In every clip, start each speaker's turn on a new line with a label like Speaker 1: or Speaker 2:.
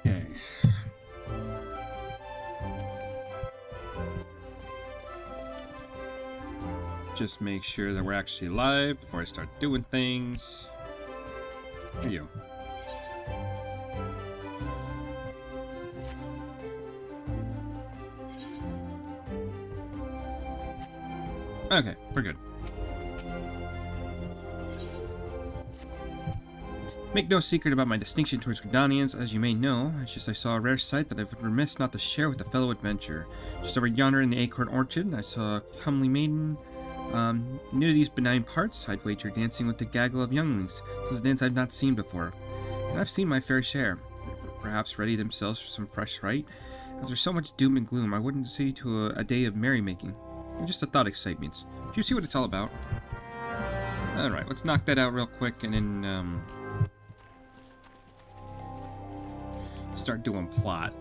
Speaker 1: Okay. Just make sure that we're actually live before I start doing things. Here you go. Okay, we're good. Make no secret about my distinction towards Gridanians, as you may know. It's just I saw a rare sight that I would remiss not to share with a fellow adventurer. Just over yonder in the Acorn Orchid, I saw a comely maiden. New to these benign parts, I'd wager dancing with the gaggle of younglings. It was a dance I've not seen before. And I've seen my fair share. Perhaps ready themselves for some fresh fright. After so much doom and gloom, I wouldn't say to a day of merrymaking. Just a thought excites. Do you see what it's all about? Alright, let's knock that out real quick and then, start doing plot.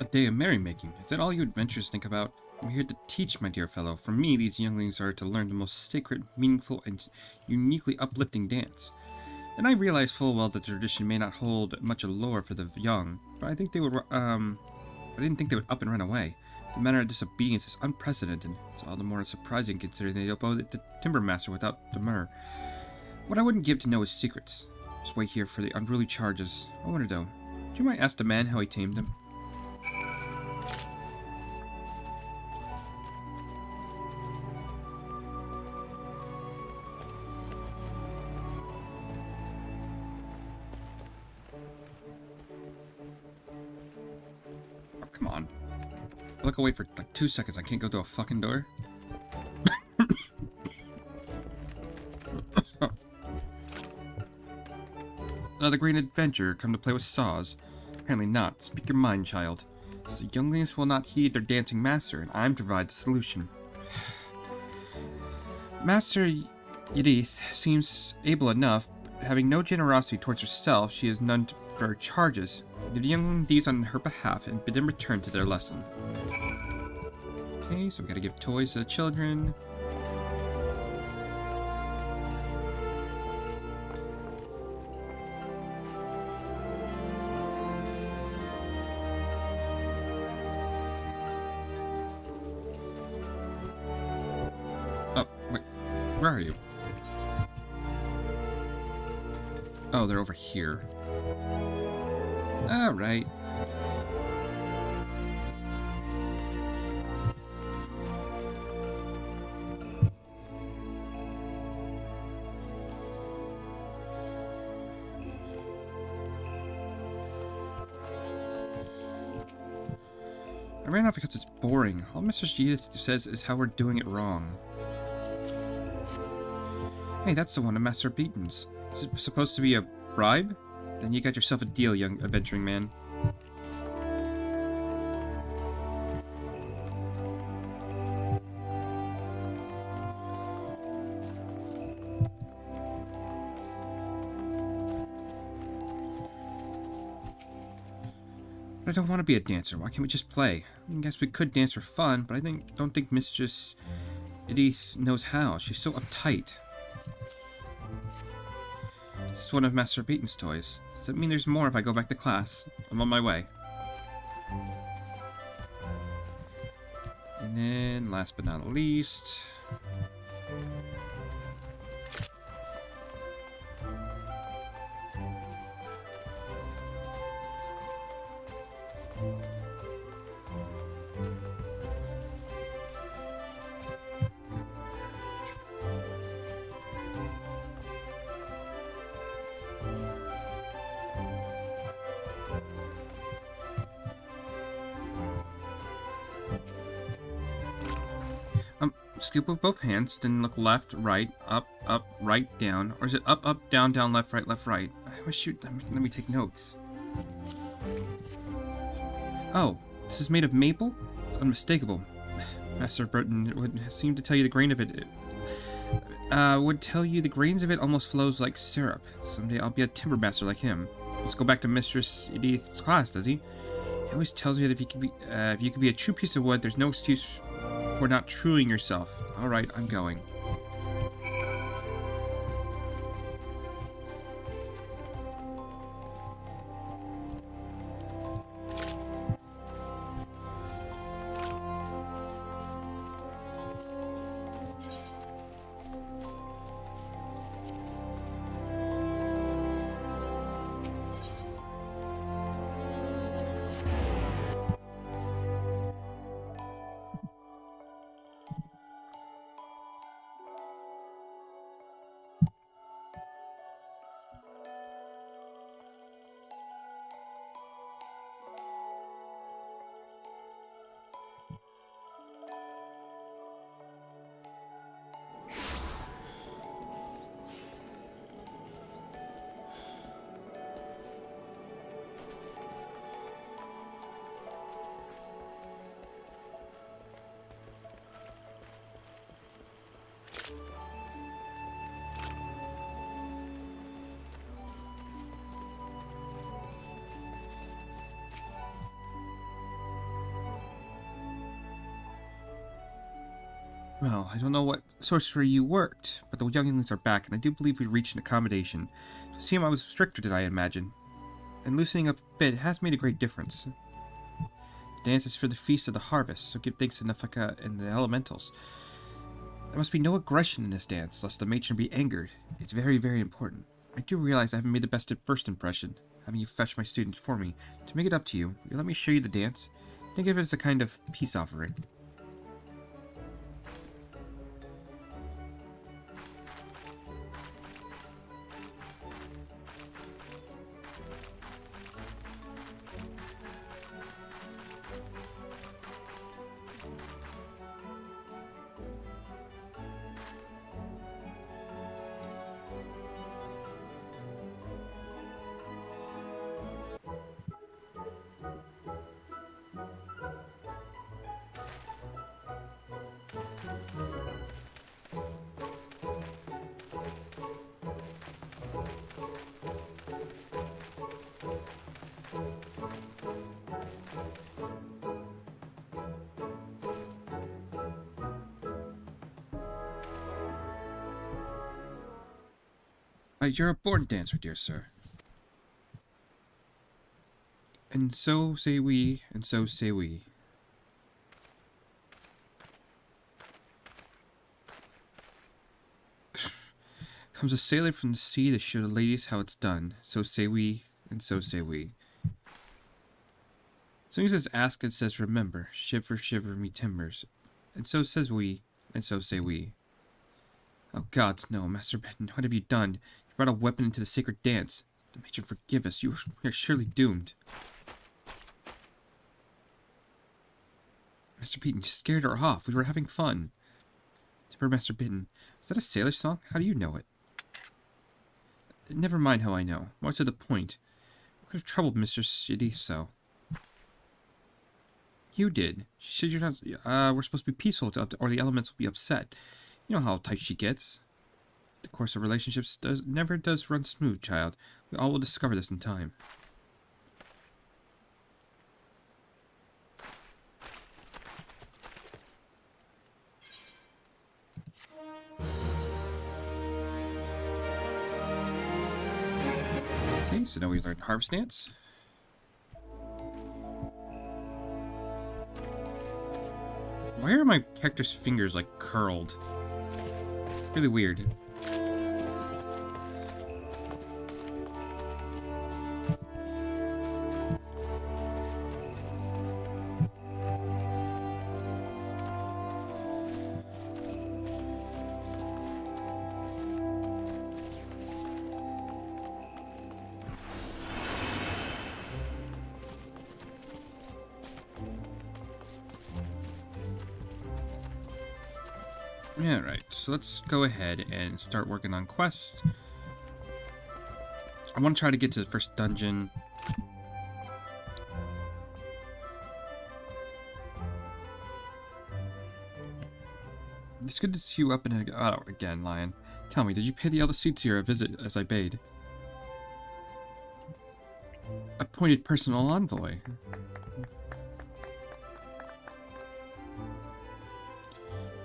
Speaker 1: A day of merrymaking. Is that all you adventurers think about? I'm here to teach, my dear fellow. For me, these younglings are to learn the most sacred, meaningful, and uniquely uplifting dance. And I realize full well that the tradition may not hold much allure for the young, but I think they would. I didn't think they would up and run away. The manner of disobedience is unprecedented. It's all the more surprising considering they obeyed the timber master without demur. What I wouldn't give to know his secrets. Just wait here for the unruly charges. I wonder though, do you mind ask the man how he tamed them? Come on. I look away for like 2 seconds. I can't go through a fucking door. The green adventurer come to play with saws. Apparently not. Speak your mind, child. So younglings will not heed their dancing master, and I'm to provide the solution. Master Yedith seems able enough, but having no generosity towards herself, she has none for her charges. Give the youngling these on her behalf and bid them return to their lesson. Okay, so we gotta give toys to the children. Oh, wait. Where are you? Oh, they're over here. Alright. I ran off because it's boring. All Mr. Edith says is how we're doing it wrong. Hey, that's the one of Master Beaton's. Is it supposed to be a bribe? Then you got yourself a deal, young adventuring man. But I don't want to be a dancer. Why can't we just play? I guess we could dance for fun, but don't think Mistress Edith knows how. She's so uptight. This is one of Master Beaton's toys. Does that mean there's more if I go back to class? I'm on my way. And then, last but not least... scoop with both hands, then look left, right, up, up, right, down? Or is it up, up, down, down, left, right, left, right? Shoot, let me take notes. Oh, this is made of maple? It's unmistakable. Master Burton would seem to tell you the grain of it. Would tell you the grains of it almost flows like syrup. Someday I'll be a timber master like him. Let's go back to Mistress Edith's class, does he? He always tells you that if you could be a true piece of wood, there's no excuse for not truing yourself. All right, I'm going. Well, I don't know what sorcery you worked, but the younglings are back, and I do believe we reached an accommodation. To see him, I was stricter than I imagined, and loosening up a bit has made a great difference. The dance is for the feast of the harvest, so give thanks to Nefaka and the elementals. There must be no aggression in this dance, lest the matron be angered. It's very, very important. I do realize I haven't made the best first impression, having you fetch my students for me. To make it up to you, you let me show you the dance. Think of it as a kind of peace offering. You're a born dancer, dear sir. And so say we, and so say we. Comes a sailor from the sea to show the ladies how it's done. So say we, and so say we. So he says ask, it says remember. Shiver, shiver me timbers. And so says we, and so say we. Oh gods, no, Master Benton, what have you done? You brought a weapon into the sacred dance. The matron forgive us, we are surely doomed. Master Beaton, you scared her off. We were having fun. Timber Master Beaton, was that a sailor song? How do you know it? Never mind how I know. More to the point. What could have troubled Mistress Edith so? You did. She said you're not, we're supposed to be peaceful or the elements will be upset. You know how tight she gets. The course of relationships never does run smooth, child. We all will discover this in time. Okay, so now we've learned Harvest Dance. Why are my character's fingers like curled? Really weird. Alright, so let's go ahead and start working on quests. I want to try to get to the first dungeon. It's good to see you up and out again, Lion. Tell me, did you pay the Elder Seatsier a visit as I bade? Appointed personal envoy.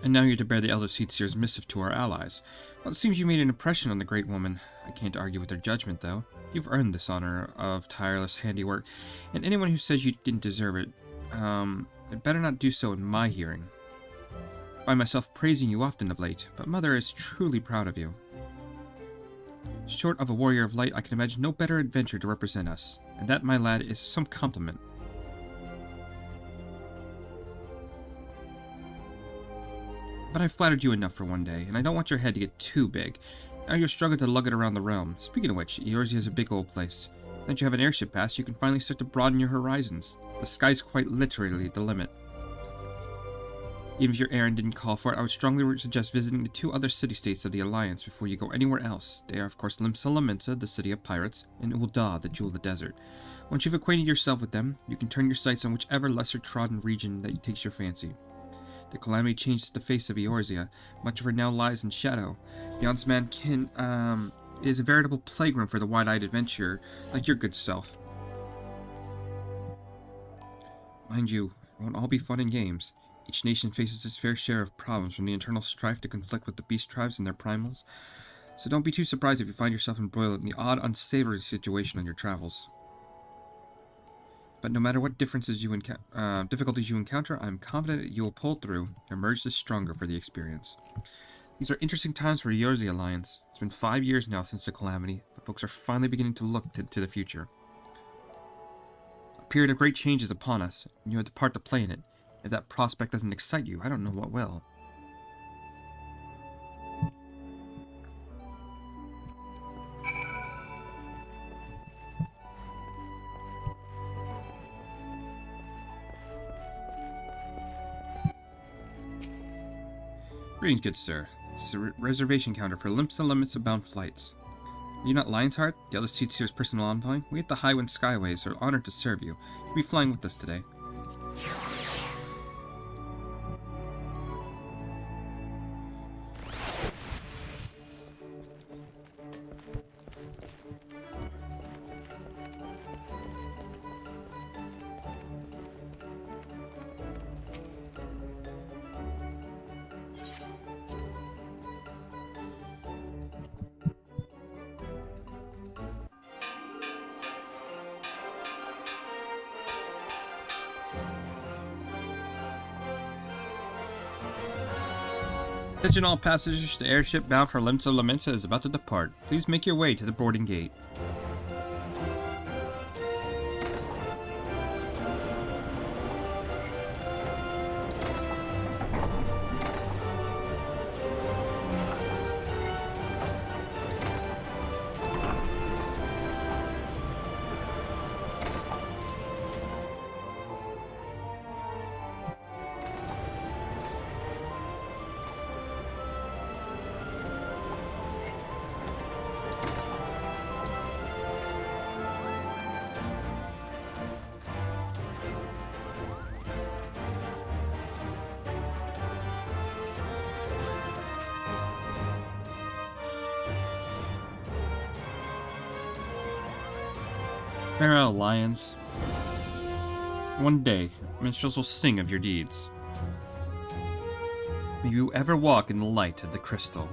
Speaker 1: And now you're to bear the Elder Seatsier's missive to our allies. Well, it seems you made an impression on the great woman. I can't argue with her judgment, though. You've earned this honor of tireless handiwork, and anyone who says you didn't deserve it, had better not do so in my hearing. I find myself praising you often of late, but Mother is truly proud of you. Short of a warrior of light, I can imagine no better adventure to represent us, and that, my lad, is some compliment. But I've flattered you enough for one day, and I don't want your head to get too big. Now you're struggling to lug it around the realm. Speaking of which, Eorzea is a big old place. Now that you have an airship pass, you can finally start to broaden your horizons. The sky's quite literally the limit. Even if your errand didn't call for it, I would strongly suggest visiting the 2 other city-states of the Alliance before you go anywhere else. They are, of course, Limsa, the city of pirates, and Ul'dah, the jewel of the desert. Once you've acquainted yourself with them, you can turn your sights on whichever lesser-trodden region that takes your fancy. The calamity changed the face of Eorzea. Much of her now lies in shadow. Beyond mankind, it is a veritable playground for the wide-eyed adventurer, like your good self. Mind you, it won't all be fun and games. Each nation faces its fair share of problems, from the internal strife to conflict with the beast tribes and their primals. So don't be too surprised if you find yourself embroiled in the odd, unsavory situation on your travels. But no matter what difficulties you encounter, I'm confident that you will pull through and emerge the stronger for the experience. These are interesting times for the Eorzea Alliance. It's been 5 years now since the calamity, but folks are finally beginning to look to the future. A period of great change is upon us, and you have the part to play in it. If that prospect doesn't excite you, I don't know what will. Greetings, good sir. This is a reservation counter for Limsa bound flights. Are you not Lionheart, the Elder Seatsier's personal envoy? We at the Highwind Skyways are honored to serve you. You'll be flying with us today. Attention all passengers, the airship bound for Limsa is about to depart. Please make your way to the boarding gate. Farewell, lions. One day, minstrels will sing of your deeds. May you ever walk in the light of the crystal.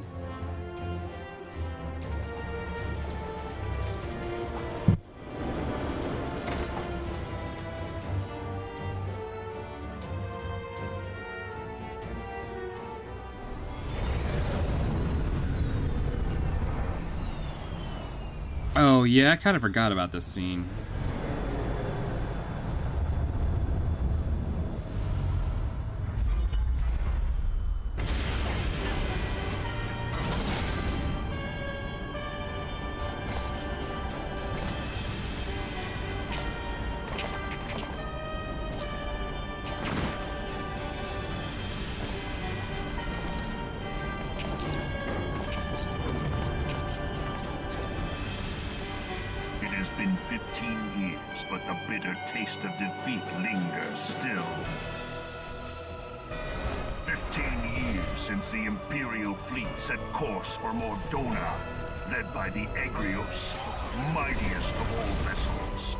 Speaker 1: Oh yeah, I kind of forgot about this scene.
Speaker 2: the bitter taste of defeat lingers still. 15 years since the Imperial fleet set course for Mordona, led by the Agrios, mightiest of all vessels.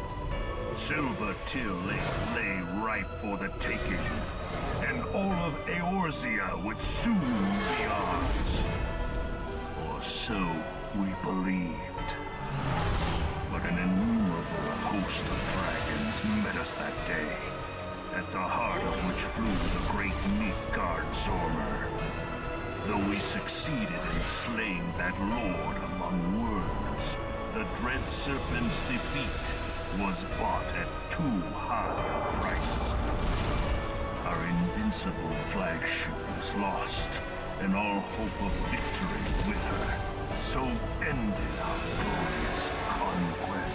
Speaker 2: Silver Till lay ripe for the taking, and all of Eorzea would soon be ours. Or so we believed. But an innumerable host of dragons met us that day, at the heart of which flew the great Midgard Zormer. Though we succeeded in slaying that lord among worms, the dread serpent's defeat was bought at too high a price. Our invincible flagship was lost, and all hope of victory with her. So ended our glorious conquest.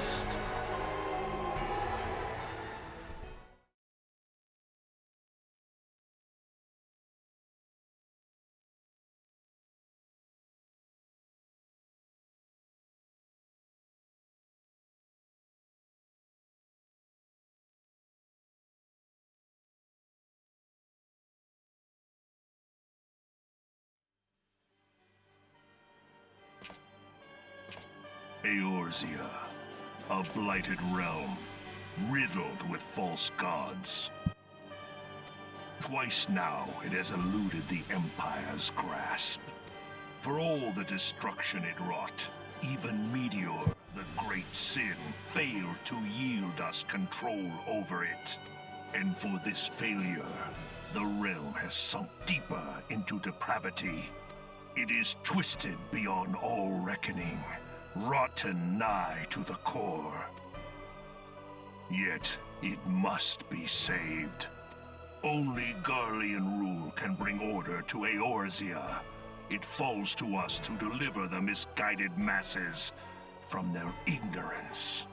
Speaker 2: Eorzea, a blighted realm, riddled with false gods. Twice now it has eluded the Empire's grasp. For all the destruction it wrought, even Meteor, the great sin, failed to yield us control over it. And for this failure, the realm has sunk deeper into depravity. It is twisted beyond all reckoning, rotten nigh to the core. Yet, it must be saved. Only Garlean rule can bring order to Eorzea. It falls to us to deliver the misguided masses from their ignorance.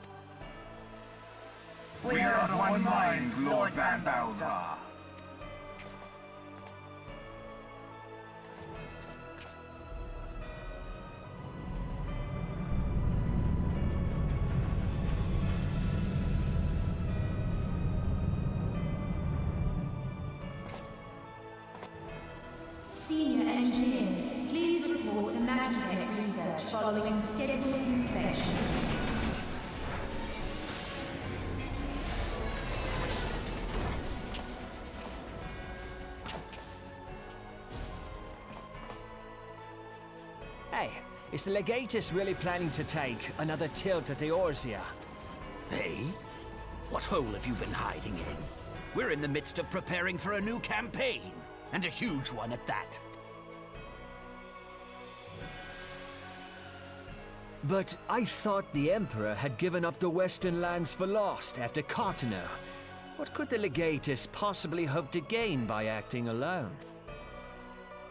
Speaker 3: We are of one mind, Lord Van Balthar.
Speaker 4: Senior engineers, please report to Magitech research following scheduled inspection.
Speaker 5: Hey, is the Legatus really planning to take another tilt at Eorzea?
Speaker 6: Hey? What hole have you been hiding in? We're in the midst of preparing for a new campaign, and a huge one at that.
Speaker 5: But I thought the Emperor had given up the Western lands for lost after Carteneau. What could the Legatus possibly hope to gain by acting alone?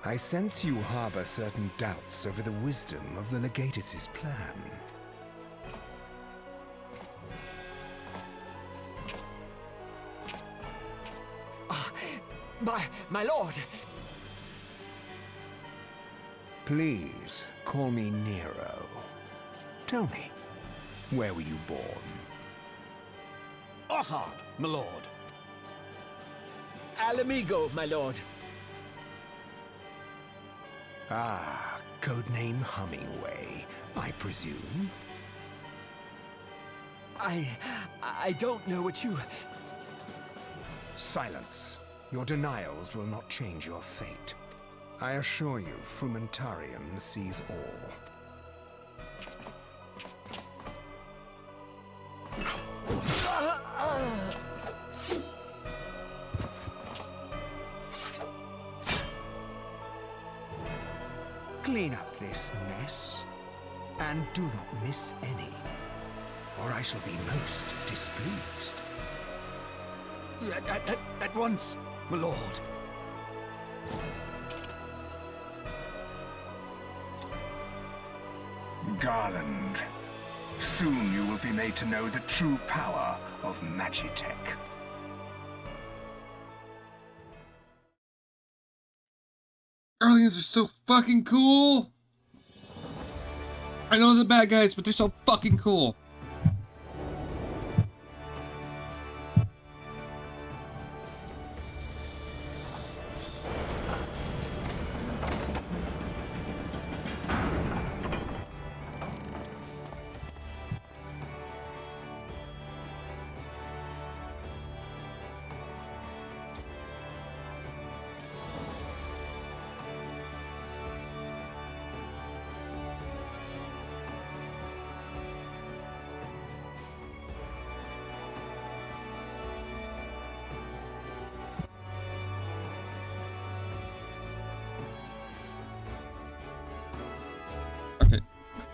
Speaker 7: I sense you harbor certain doubts over the wisdom of the Legatus' plan.
Speaker 5: My lord!
Speaker 7: Please, call me Nero. Tell me, where were you born?
Speaker 6: Othard, my lord.
Speaker 5: Alamigo, my lord.
Speaker 7: Ah, codename Hummingway, I presume?
Speaker 5: I don't know what you...
Speaker 7: Silence. Your denials will not change your fate. I assure you, Frumentarium sees all. Clean up this mess, and do not miss any, or I shall be most displeased.
Speaker 6: At once, my lord.
Speaker 3: Garland, soon you will be made to know the true power of Magitech.
Speaker 1: Aliens are so fucking cool! I know they're the bad guys, but they're so fucking cool.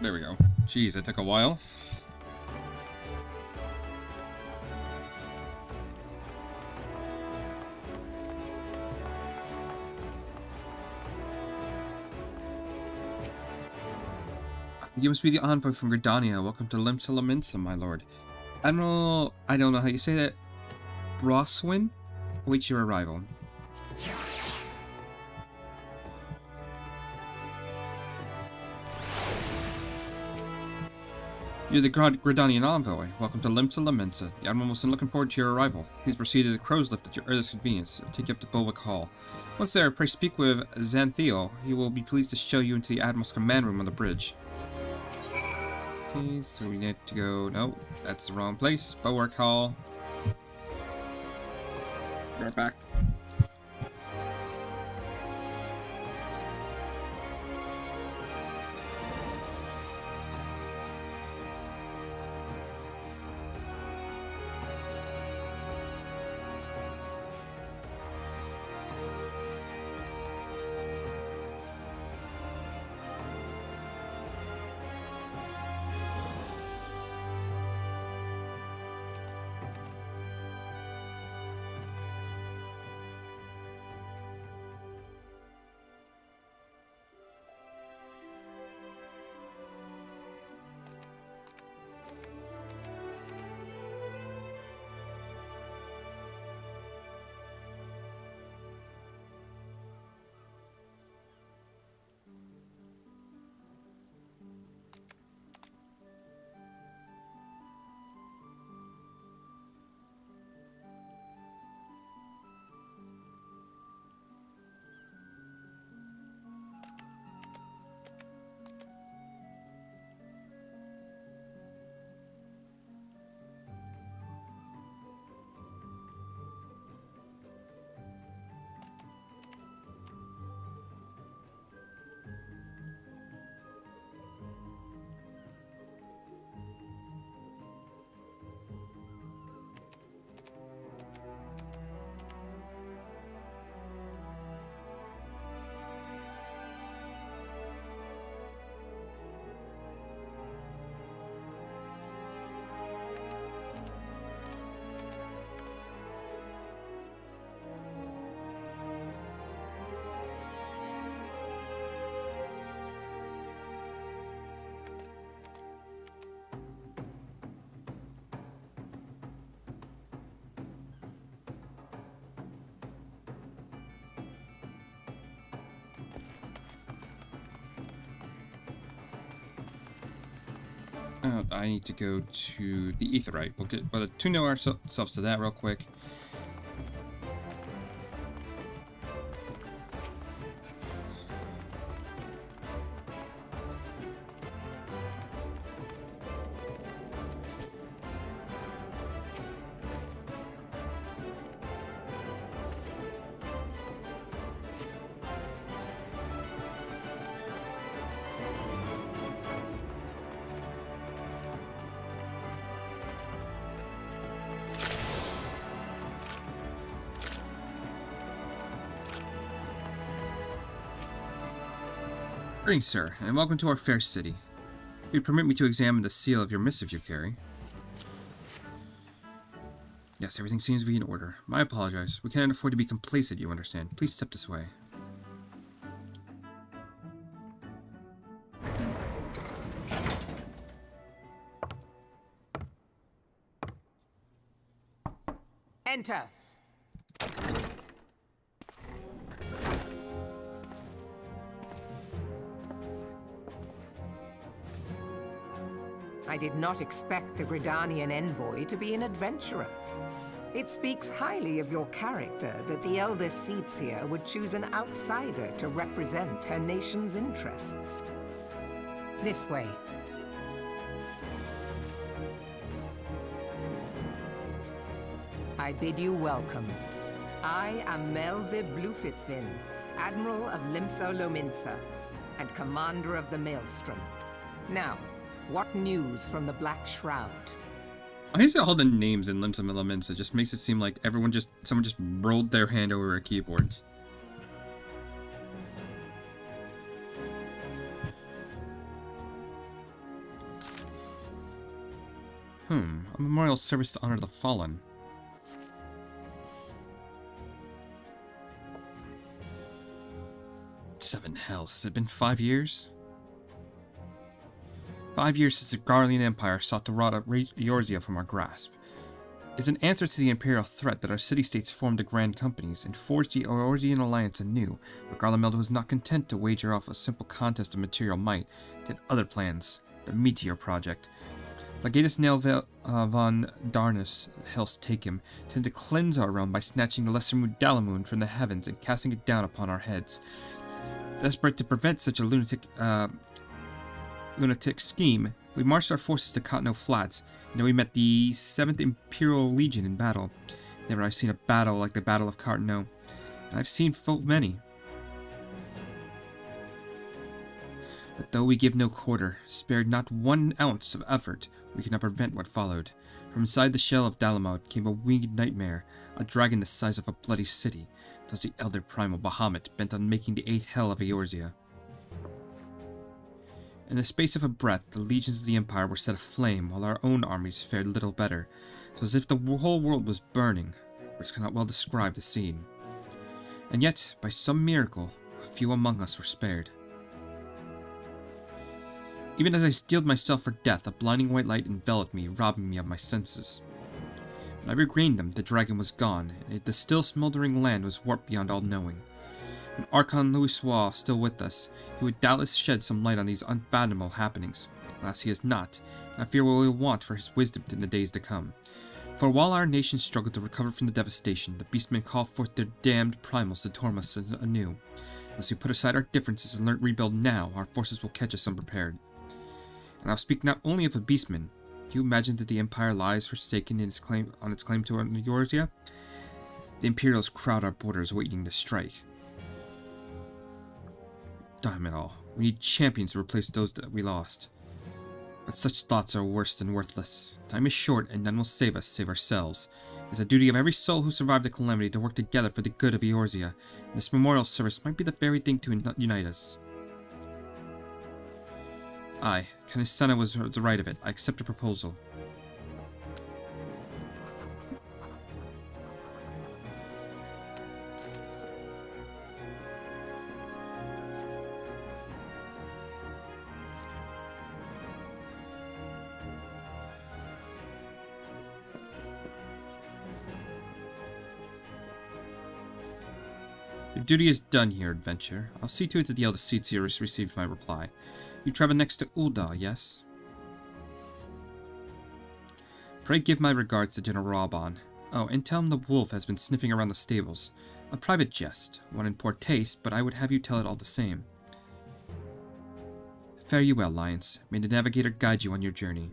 Speaker 1: There we go. Jeez, that took a while. You must be the envoy from Gridania. Welcome to Limsa, my lord. Admiral, I don't know how you say that, Broswin awaits your arrival. You're the Gridanian envoy. Welcome to Limsa. The Admiral was looking forward to your arrival. Please proceed to the Crow's Lift at your earliest convenience. I'll take you up to Bulwick Hall. Once there, pray speak with Xantheo. He will be pleased to show you into the Admiral's command room on the bridge. Okay, so we need to go... No, that's the wrong place. Bulwark Hall. Be right back. I need to go to the Aetherite. We'll tune ourselves to that real quick. Greetings, sir, and welcome to our fair city. If you permit me to examine the seal of your missive you carry. Yes, everything seems to be in order. I apologize. We cannot afford to be complacent, you understand. Please step this way.
Speaker 8: Enter. I did not expect the Gridanian envoy to be an adventurer. It speaks highly of your character that the Elder Seedseer would choose an outsider to represent her nation's interests. This way. I bid you welcome. I am Melve Bluefisvin, Admiral of Limsa, and Commander of the Maelstrom. Now, what news from the Black Shroud?
Speaker 1: Why is it all the names in Limsa? It just makes it seem like someone just rolled their hand over a keyboard. A memorial service to honor the fallen. Seven hells. Has it been 5 years? 5 years since the Garlean Empire sought to rob Eorzea from our grasp. As an answer to the Imperial threat that our city-states formed the Grand Companies and forged the Eorzean alliance anew, but Garlemald was not content to wager off a simple contest of material might, did other plans, the Meteor Project. Legatus Nelvel von Darnus, Hell's take him, intended to cleanse our realm by snatching the lesser moon Dalamoon from the heavens and casting it down upon our heads. Desperate to prevent such a lunatic scheme, we marched our forces to Cottonelle Flats, and then we met the 7th Imperial Legion in battle. Never I've seen a battle like the Battle of Cottonelle, and I've seen full many. But though we give no quarter, spared not 1 ounce of effort, we could not prevent what followed. From inside the shell of Dalamod came a winged nightmare, a dragon the size of a bloody city. It was the elder primal Bahamut bent on making the 8th hell of Eorzea. In the space of a breath, the legions of the Empire were set aflame, while our own armies fared little better. It was as if the whole world was burning. Words cannot well describe the scene. And yet, by some miracle, a few among us were spared. Even as I steeled myself for death, a blinding white light enveloped me, robbing me of my senses. When I regained them, the dragon was gone, and the still smoldering land was warped beyond all knowing. When Archon Louisoix still with us, he would doubtless shed some light on these unfathomable happenings. Alas, he is not, and I fear we will want for his wisdom in the days to come. For while our nation struggled to recover from the devastation, the beastmen called forth their damned primals to torment us anew. Unless we put aside our differences and learn to rebuild now, our forces will catch us unprepared. And I'll speak not only of the beastmen. Do you imagine that the Empire lies forsaken in its claim to Eorzea? The Imperials crowd our borders waiting to strike. Damn it all. We need champions to replace those that we lost. But such thoughts are worse than worthless. Time is short, and none will save us save ourselves. It is the duty of every soul who survived the calamity to work together for the good of Eorzea, and this memorial service might be the very thing to unite us. Aye, Canisena was the right of it. I accept her proposal. Your duty is done here, adventurer. I'll see to it that the eldest seats here receives my reply. You travel next to Ul'dah, yes? Pray give my regards to General Raban. Oh, and tell him the wolf has been sniffing around the stables. A private jest, one in poor taste, but I would have you tell it all the same. Fare you well, Lions. May the Navigator guide you on your journey.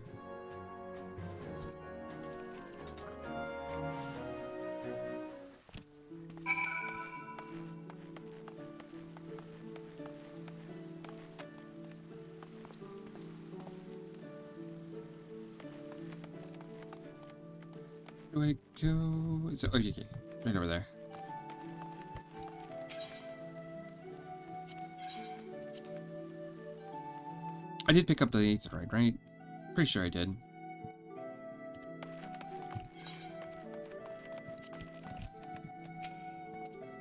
Speaker 1: Do I go? Is it, oh, okay. Right over there. I did pick up the 8th droid, right? Pretty sure I did.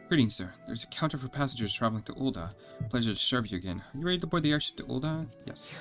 Speaker 1: Greetings, sir. There's a counter for passengers traveling to Ul'dah. Pleasure to serve you again. Are you ready to board the airship to Ul'dah? Yes.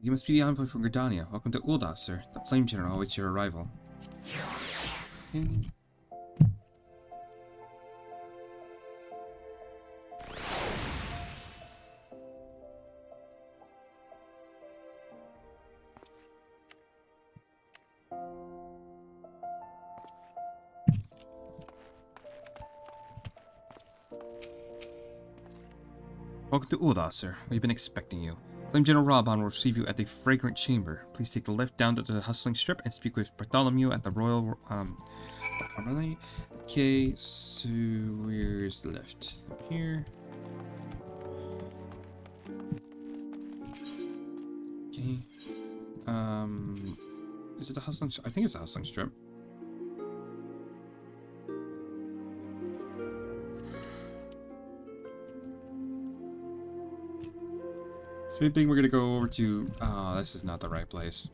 Speaker 1: You must be the envoy from Gridania. Welcome to Ul'dah, sir. The Flame General awaits your arrival. Okay. Welcome to Ul'dah, sir. We've been expecting you. Flame General Raban will receive you at the Fragrant Chamber. Please take the lift down to the Hustling Strip and speak with Bartholomew at the Royal, Okay, so where's the lift? Up here. Okay. Is it the Hustling Strip? I think it's the Hustling Strip. Same thing, we're gonna go over to... Oh, this is not the right place.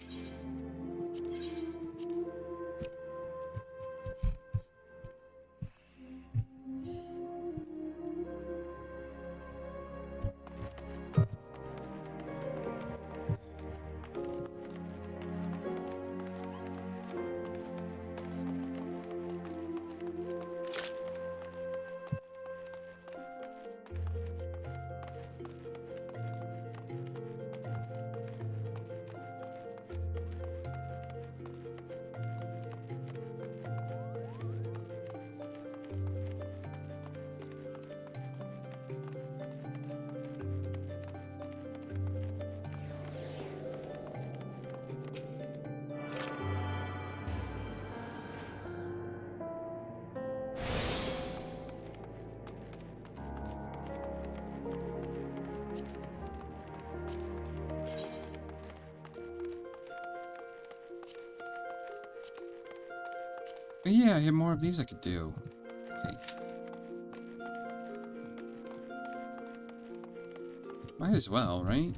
Speaker 1: But yeah, I have more of these I could do. Okay. Might as well, right?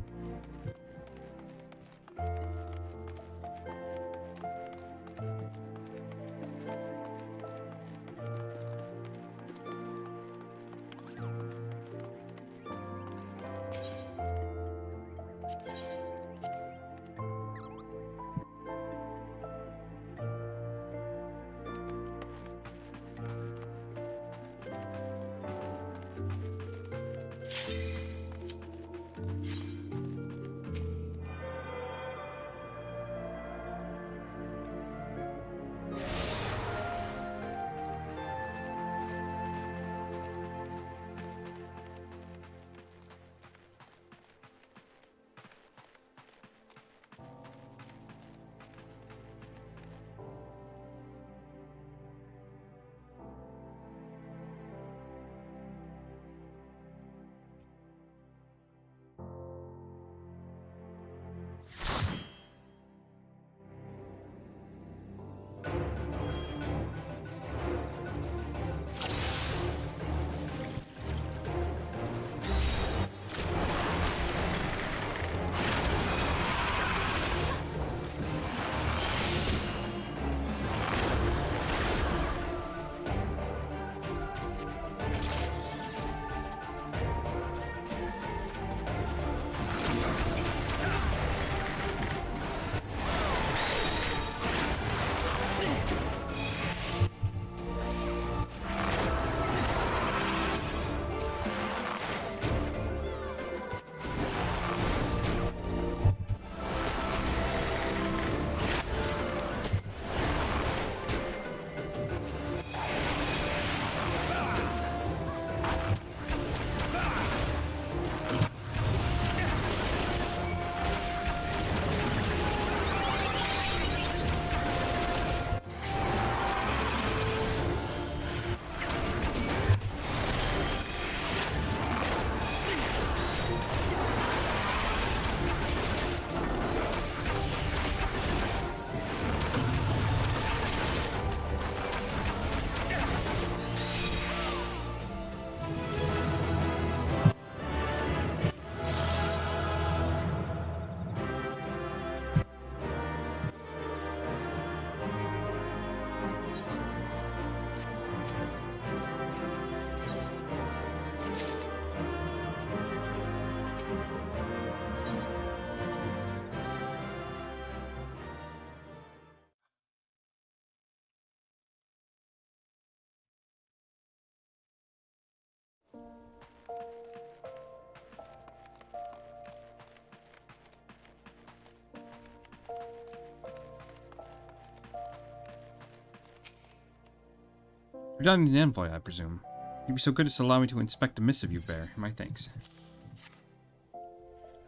Speaker 1: Regarding the envoy, I presume. You'd be so good as to allow me to inspect the missive you bear. My thanks.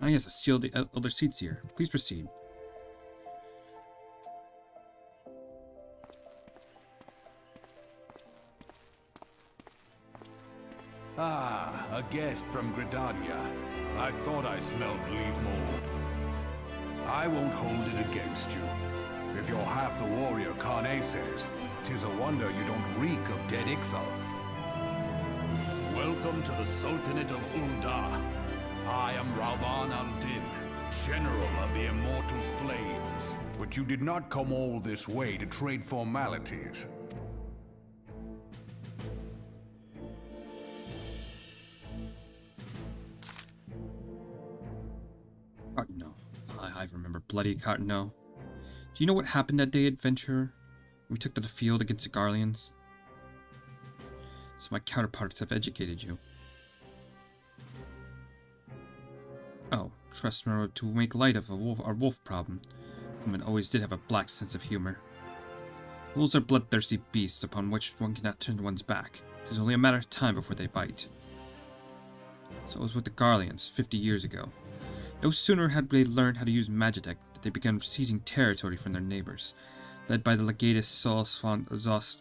Speaker 1: Ah, yes, a sealed elder seats here. Please proceed.
Speaker 9: Ah, a guest from Gridania. I thought I smelled leaf mold. I won't hold it against you. If you're half the warrior Kane says, 'tis a wonder you don't reek of dead Ixal. Welcome to the Sultanate of Ul'dah. I am Rauban al-Din, General of the Immortal Flames. But you did not come all this way to trade formalities.
Speaker 1: Cartano. I remember bloody Cartano. Do you know what happened that day, adventurer? We took to the field against the Garleans. So my counterparts have educated you. Oh, trust me to make light of our wolf problem. Women always did have a black sense of humor. Wolves are bloodthirsty beasts upon which one cannot turn one's back. It is only a matter of time before they bite. So it was with the Garleans 50 years ago. No sooner had they learned how to use Magitech that they began seizing territory from their neighbors. Led by the legatus Saulus von Zos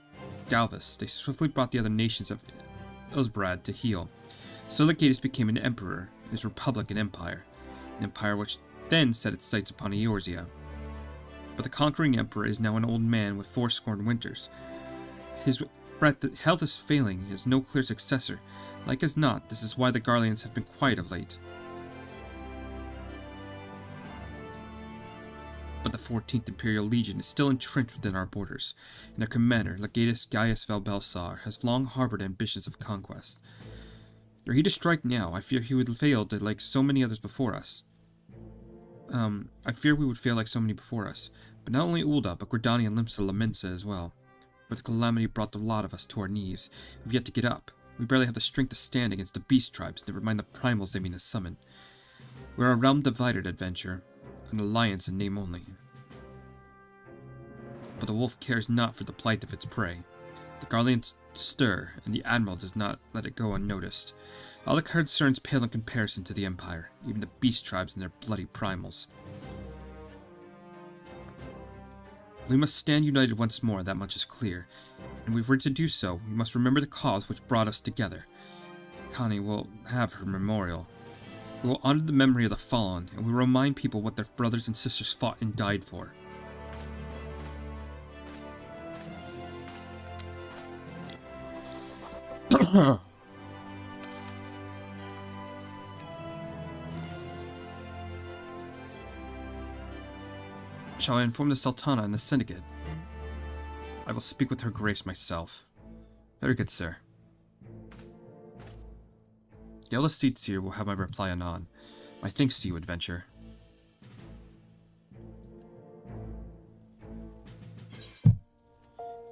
Speaker 1: Galvus, they swiftly brought the other nations of Elsbrad to heel. So Legatus became an emperor in his republic and empire, an empire which then set its sights upon Eorzea. But the conquering emperor is now an old man with 40 winters. His health is failing, he has no clear successor. Like as not, this is why the Garleans have been quiet of late. But the 14th Imperial Legion is still entrenched within our borders, and their commander, Legatus Gaius Valbelsar, has long harbored ambitions of conquest. Were he to strike now, I fear he would fail like so many others before us. I fear we would fail like so many before us, but not only Ul'dah, but Gridania and Limsa Lamensa as well. For the calamity brought the lot of us to our knees. We've yet to get up. We barely have the strength to stand against the beast tribes, never mind the primals they mean to summon. We're a realm divided, adventure. An alliance in name only. But the wolf cares not for the plight of its prey. The Garleans stir, and the Admiral does not let it go unnoticed. All the concerns pale in comparison to the Empire, even the beast tribes and their bloody primals. We must stand united once more, that much is clear. And if we're to do so, we must remember the cause which brought us together. Connie will have her memorial. We will honor the memory of the fallen, and we will remind people what their brothers and sisters fought and died for. Shall I inform the Sultana and the Syndicate? I will speak with her grace myself. Very good, sir. The eldest seats here will have my reply anon. My thanks to you, adventure.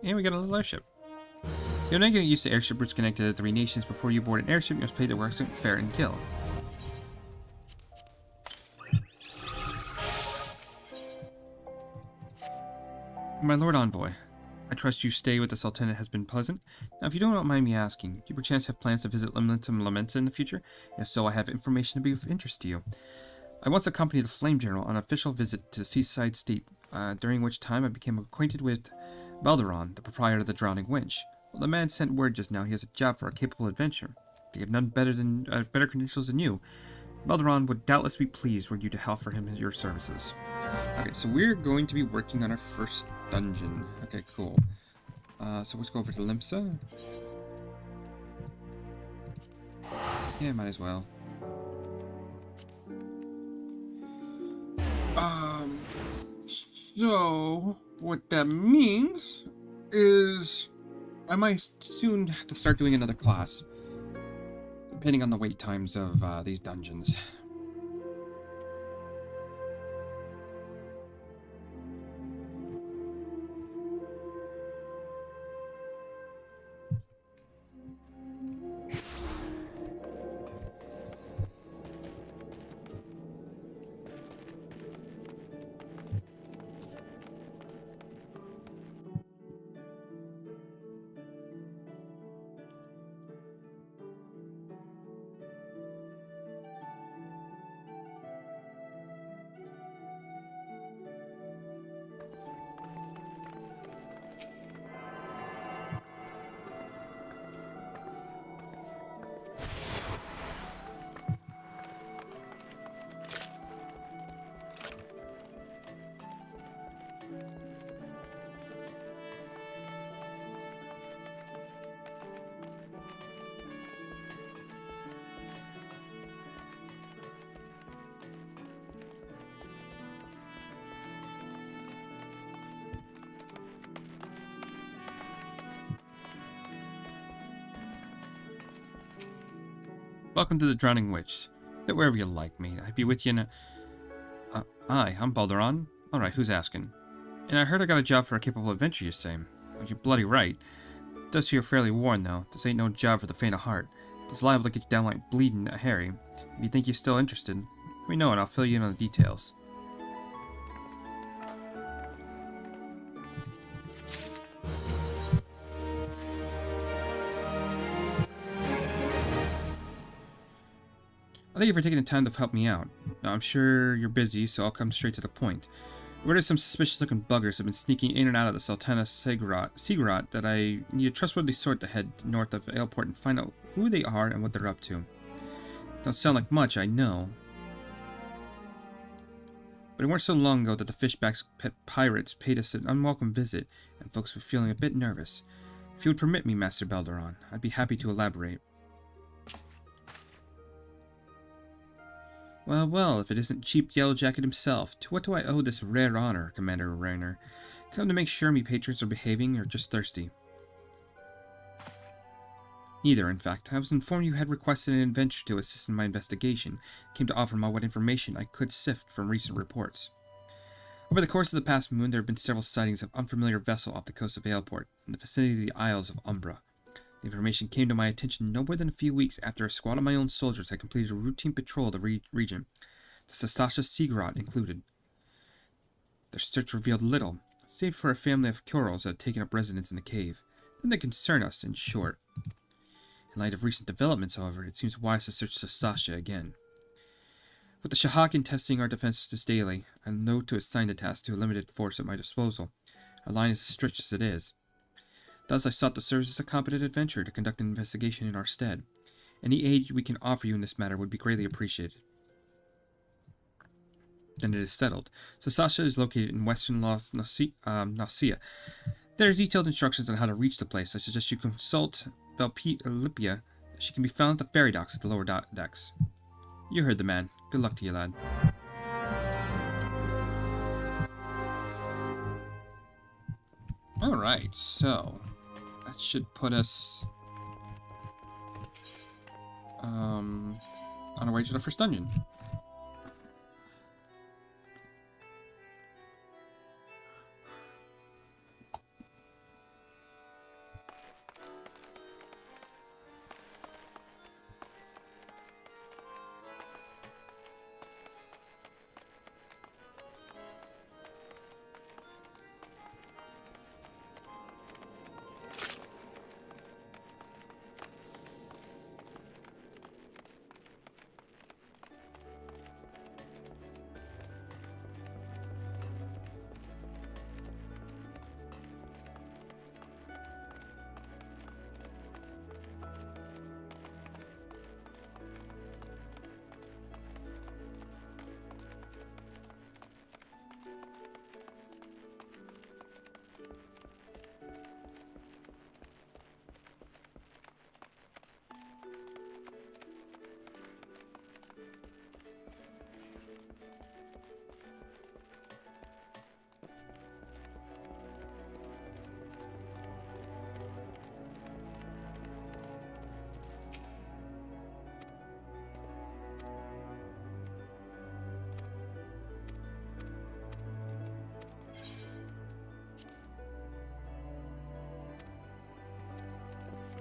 Speaker 1: And we got a little airship. You'll not get used to airship routes connected to the 3 nations. Before you board an airship, you must pay the works fair and kill. My Lord Envoy, I trust your stay with the Sultanate has been pleasant. Now, if you don't mind me asking, do you perchance have plans to visit Limlins and Lamensa in the future? If so, I have information to be of interest to you. I once accompanied the Flame General on an official visit to the seaside state, during which time I became acquainted with Balderon, the proprietor of the Drowning Winch. Well, the man sent word just now he has a job for a capable adventurer. They have none better credentials than you. Balderon would doubtless be pleased were you to offer him your services. Okay, so we're going to be working on our first dungeon. Okay, cool. So let's go over to Limsa. Yeah, might as well. So what that means is I might soon have to start doing another class, depending on the wait times of these dungeons. Welcome to the Drowning Witch. Sit wherever you like, mate. I'd be with you in a... Hi, I'm Balderon. Alright, who's asking? And I heard I got a job for a capable adventure, you say. Oh, you're bloody right. Does feel fairly worn, though. This ain't no job for the faint of heart. It's liable to get you downright bleeding, Harry. If you think you're still interested, let me know and I'll fill you in on the details. Thank you for taking the time to help me out. I'm sure you're busy, so I'll come straight to the point. Word is some suspicious-looking buggers have been sneaking in and out of the Sultana Sigurd that I need a trustworthy sort to head north of Aleport and find out who they are and what they're up to. Don't sound like much, I know. But it weren't so long ago that the Fishback's pet pirates paid us an unwelcome visit, and folks were feeling a bit nervous. If you would permit me, Master Balderon, I'd be happy to elaborate. Well, well, if it isn't Cheap Yellow Jacket himself, to what do I owe this rare honor, Commander Rainer? Come to make sure me patrons are behaving, or just thirsty? Neither, in fact. I was informed you had requested an adventure to assist in my investigation, came to offer me what information I could sift from recent reports. Over the course of the past moon, there have been several sightings of unfamiliar vessel off the coast of Aleport, in the vicinity of the Isles of Umbra. The information came to my attention no more than a few weeks after a squad of my own soldiers had completed a routine patrol of the region, the Sastasha Sigurd included. Their search revealed little, save for a family of Kurals that had taken up residence in the cave. Nothing that concern us, in short. In light of recent developments, however, it seems wise to search Sastasha again. With the Shahakin testing our defenses daily, I know to assign the task to a limited force at my disposal. Our line is as strict as it is. Thus, I sought the services of a competent adventurer to conduct an investigation in our stead. Any aid we can offer you in this matter would be greatly appreciated. Then it is settled. Sastasha is located in western Nausea. There are detailed instructions on how to reach the place. I suggest you consult Valpipia. She can be found at the ferry docks at the lower decks. You heard the man. Good luck to you, lad. Alright, so that should put us on our way to the first dungeon.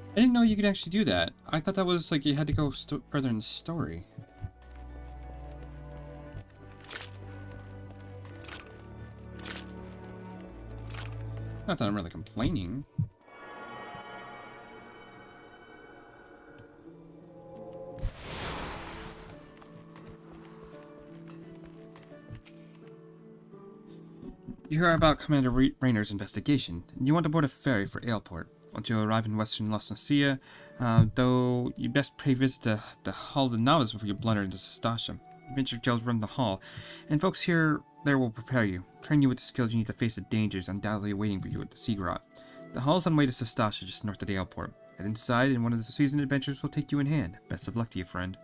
Speaker 1: I didn't know you could actually do that. I thought that was like you had to go further in the story. Not that I'm really complaining. You hear about Commander Rainer's investigation, and you want to board a ferry for Aleport. Once you arrive in western Nausea, though you best pay visit the Hall of the Novice before you blunder into Sastasha. Adventure tales run the hall, and folks there will prepare you, train you with the skills you need to face the dangers undoubtedly waiting for you at the Sigurd. The hall is on the way to Sastasha, just north of the Aleport. Head inside, and one of the seasoned adventurers will take you in hand. Best of luck to you, friend.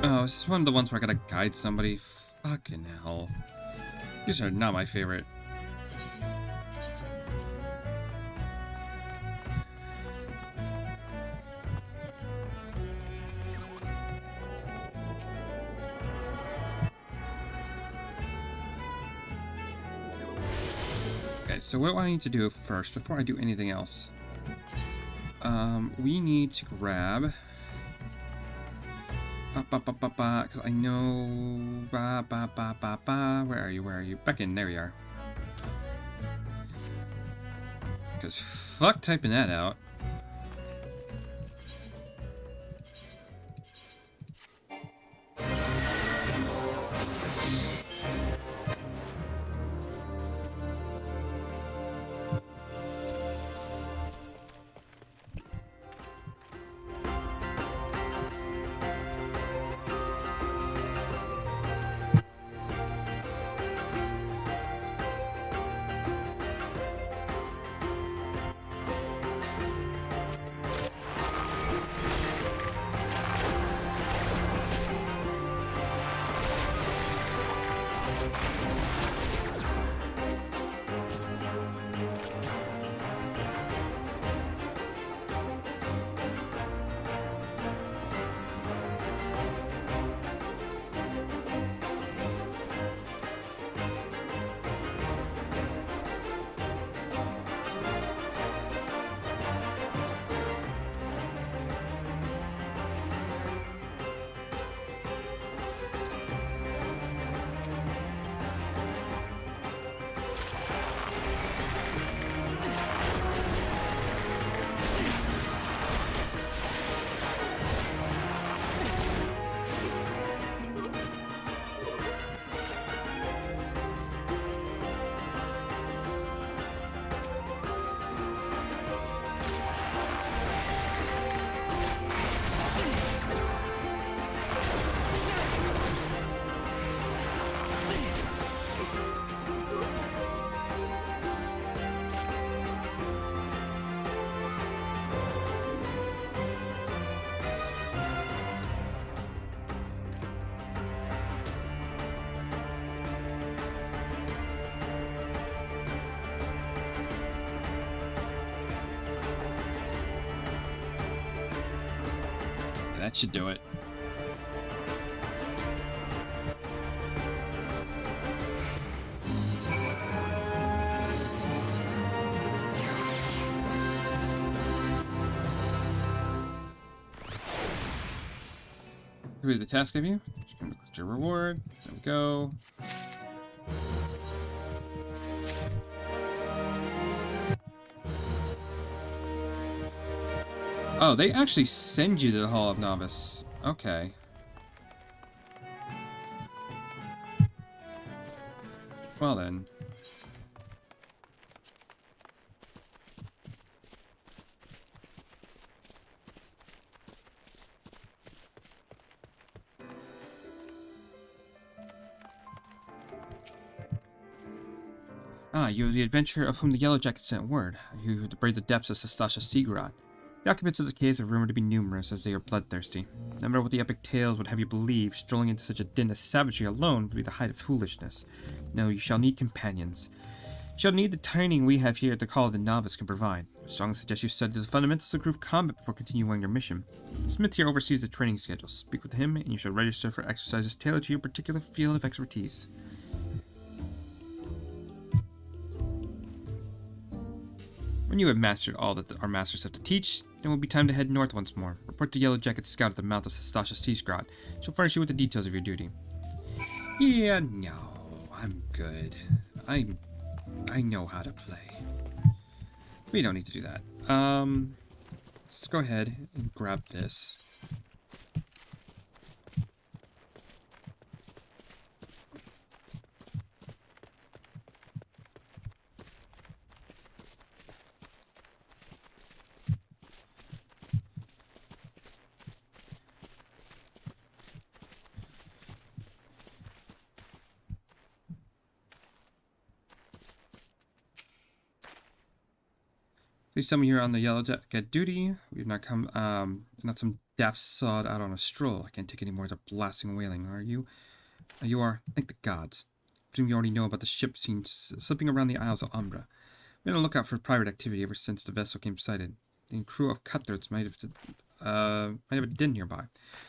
Speaker 1: Oh, this is one of the ones where I gotta guide somebody. Fucking hell. These are not my favorite. Okay, so what do I need to do first before I do anything else? We need to grab... Because I know... Where are you? Where are you? Back in. There we are. Because fuck typing that out. That should do it. Here's the task of you. Just gonna collect your reward. There we go. Oh, they actually send you to the Hall of Novice. Okay. Well then. Ah, you are the adventurer of whom the Yellow Jacket sent word. You to brave the depths of Sastasha Seagrot. The occupants of the caves are rumored to be numerous, as they are bloodthirsty. No matter what the epic tales would have you believe, strolling into such a den of savagery alone would be the height of foolishness. No, you shall need companions. You shall need the training we have here at the Call of the Novice can provide. Strong suggests you study the fundamentals of groove combat before continuing your mission. Smith here oversees the training schedule. Speak with him, and you shall register for exercises tailored to your particular field of expertise. When you have mastered all that our masters have to teach, then it will be time to head north once more. Report to Yellow Jacket Scout at the mouth of Sastasha Seagrot. She'll furnish you with the details of your duty. Yeah, no, I'm good. I know how to play. We don't need to do that. Let's go ahead and grab this. Please tell me you're on the Yellow Jacket duty. We've not come, not some daft sod out on a stroll. I can't take any more of the blasting and wailing, are you? You are. Thank the gods. I presume you already know about the ship seen slipping around the Isles of Umbra. We've been on the lookout for private activity ever since the vessel came sighted. The crew of cutthroats might have a den nearby.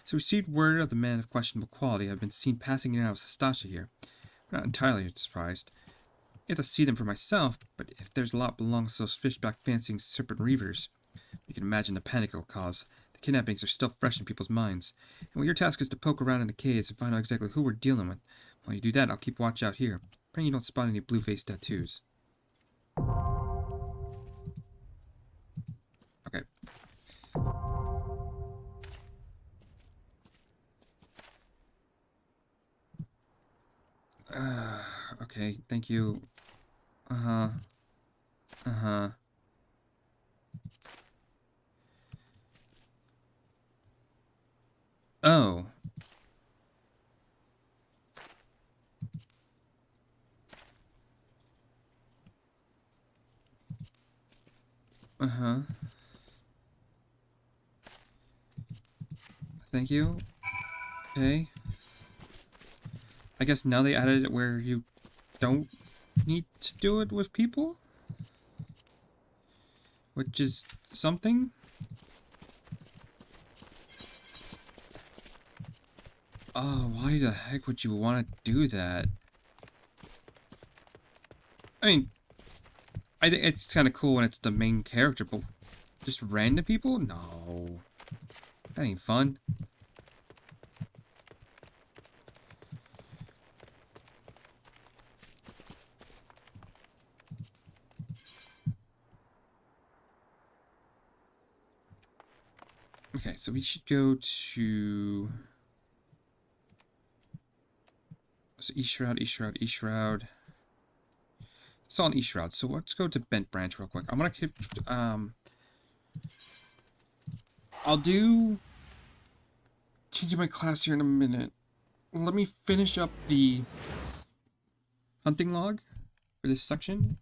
Speaker 1: So we received word of the men of questionable quality have been seen passing in and out of Sastasha here. We're not entirely surprised. I have to see them for myself, but if there's a lot belongs to those fishback fancying serpent reavers, you can imagine the panic it'll cause. The kidnappings are still fresh in people's minds. And well, your task is to poke around in the caves and find out exactly who we're dealing with. While you do that, I'll keep watch out here. Praying you don't spot any blue-faced tattoos. Okay. Okay, thank you. Uh-huh. Uh-huh. Oh. Uh-huh. Thank you. Okay. I guess now they added it where you don't need to do it with people? Which is something? Oh, why the heck would you want to do that? I mean, I think it's kind of cool when it's the main character, but just random people? No. That ain't fun. Okay, so we should go to... So East Shroud, East Shroud, East Shroud. It's all in East Shroud, so let's go to Bent Branch real quick. I'm gonna keep... I'll do... changing my class here in a minute. Let me finish up the hunting log for this section.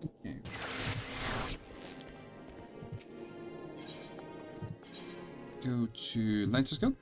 Speaker 1: Okay. Go to Lancescope.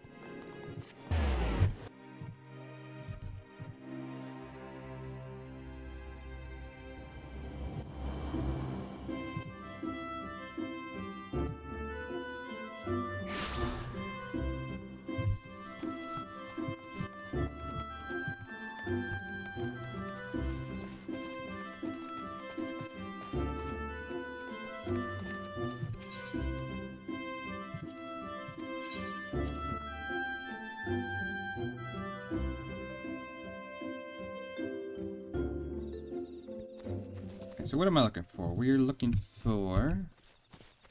Speaker 1: so what am I looking for? We're looking for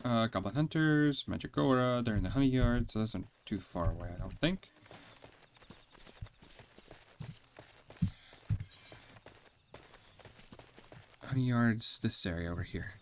Speaker 1: Goblin Hunters, Magic Aura. They're in the Honey Yard, so those aren't too far away, I don't think. Honey Yard's this area over here.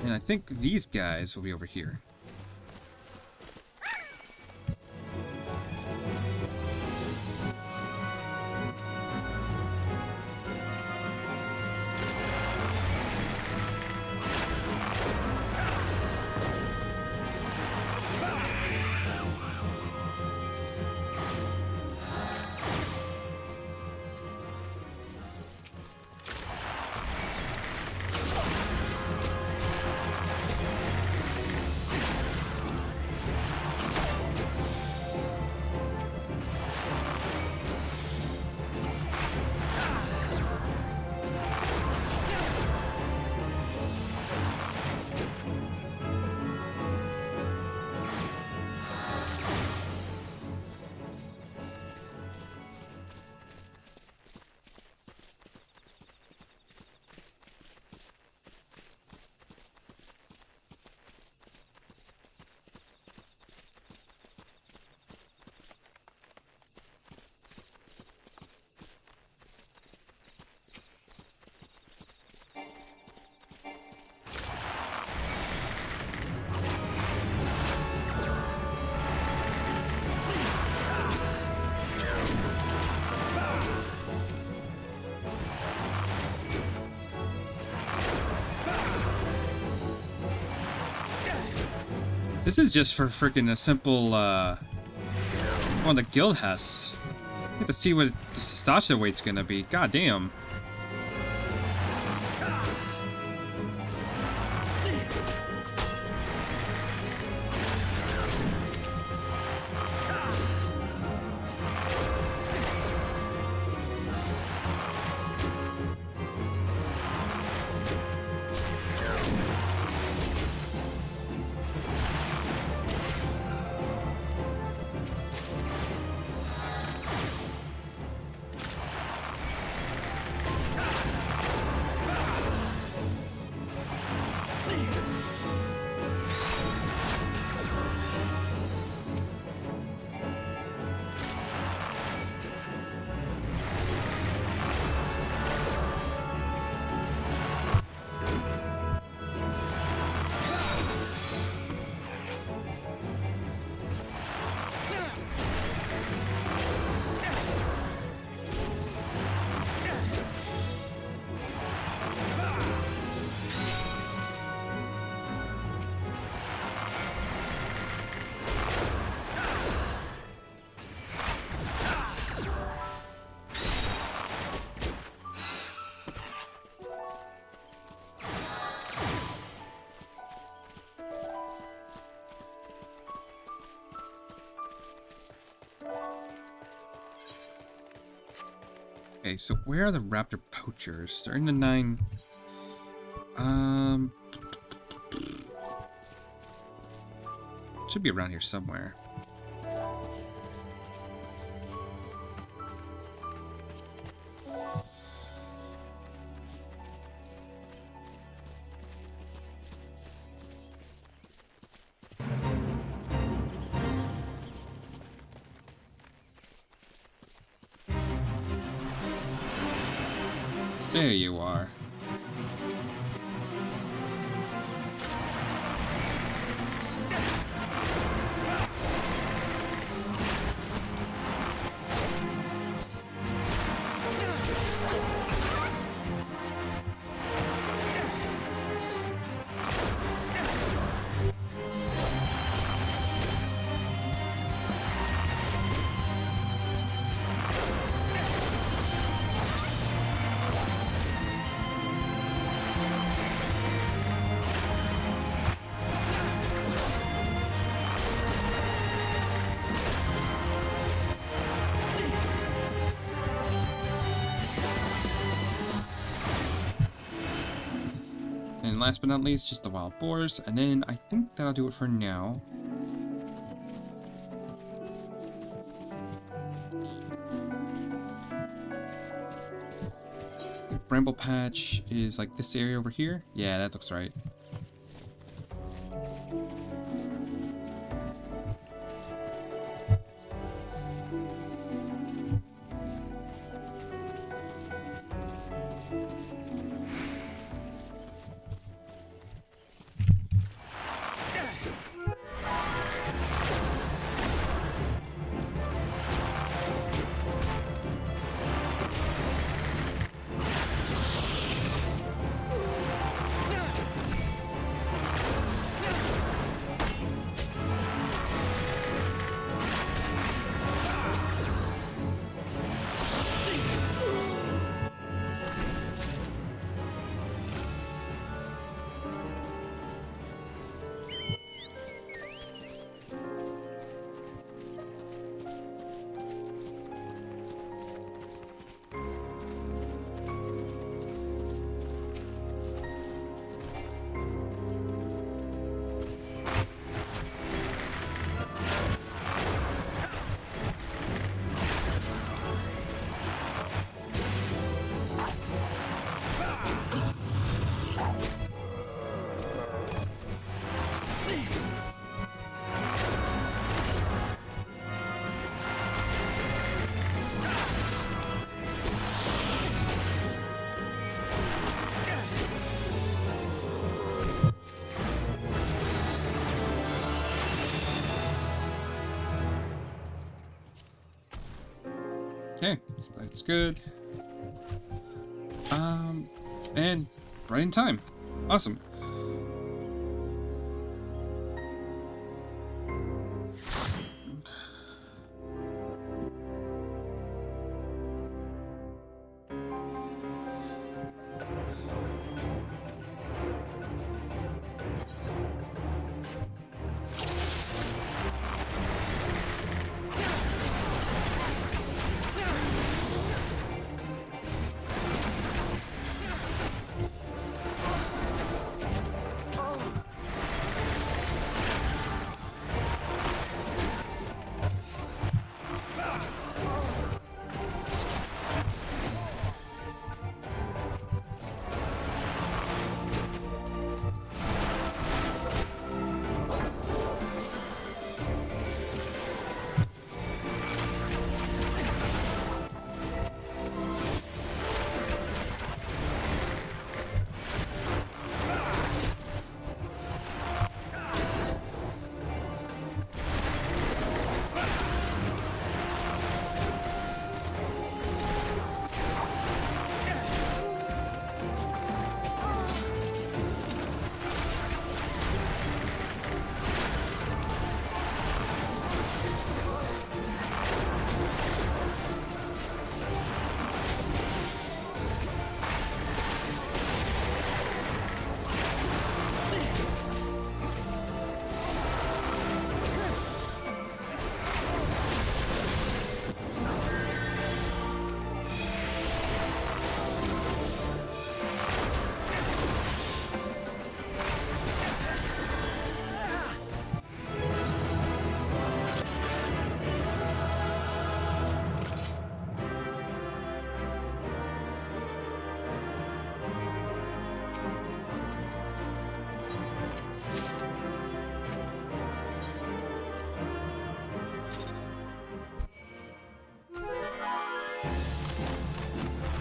Speaker 1: And I think these guys will be over here. This is just for freaking a simple, one the guild has. You have to see what the Stasha weight's gonna be. God damn. Okay, so where are the raptor poachers? They're in the 9. Should be around here somewhere. There you are. last but not least, just the wild boars, and then I think that'll do it for now. The bramble patch is like this area over here. Yeah, that looks right. Okay, so that's good. And right in time. Awesome.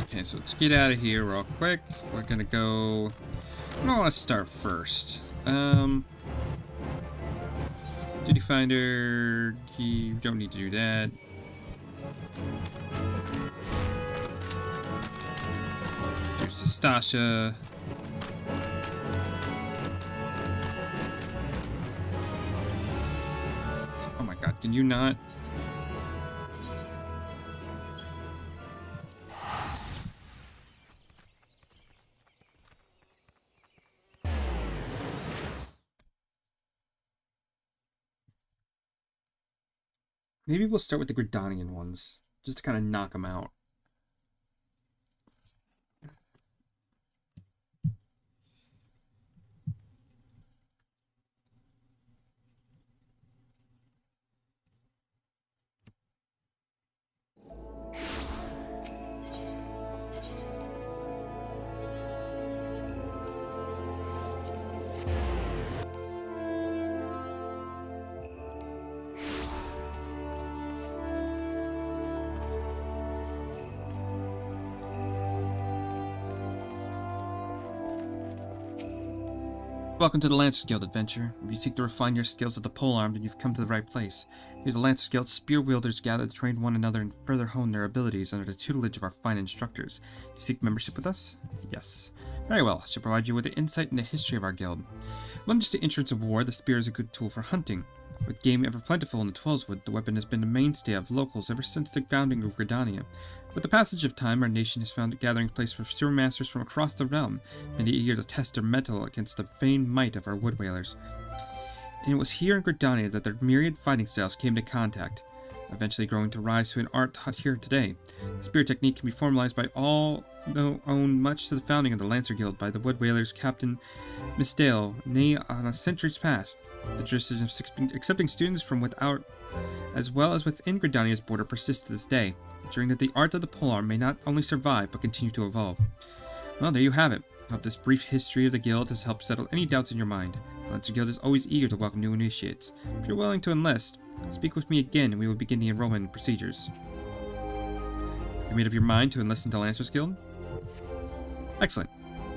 Speaker 1: Okay, so let's get out of here real quick. We're gonna go... I don't want to start first. Duty Finder... You don't need to do that. There's Stasha. Oh my god, can you not? Maybe we'll start with the Gridanian ones, just to kind of knock them out. Welcome to the Lancers Guild adventure. If you seek to refine your skills at the polearm, then you've come to the right place. Here the Lancers Guild spear wielders gather to train one another and further hone their abilities under the tutelage of our fine instructors. Do you seek membership with us? Yes. Very well. I shall provide you with an insight into the history of our guild. One just the instruments of war, the spear is a good tool for hunting. With game ever plentiful in the Twellswood, the weapon has been a mainstay of locals ever since the founding of Gridania. With the passage of time, our nation has found a gathering place for spear masters from across the realm, many eager to test their mettle against the vain might of our wood whalers. And it was here in Gridania that their myriad fighting styles came into contact, eventually growing to rise to an art taught here today. The spear technique can be formalized by all known much to the founding of the Lancer Guild by the wood whalers Captain Misdale, nay on a centuries past. The tradition of accepting students from without as well as within Gridania's border persists to this day, ensuring that the art of the polearm may not only survive but continue to evolve. Well, there you have it. I hope this brief history of the guild has helped settle any doubts in your mind. The Lancer Guild is always eager to welcome new initiates. If you're willing to enlist, speak with me again and we will begin the enrollment procedures. You made up your mind to enlist into Lancers Guild? Excellent.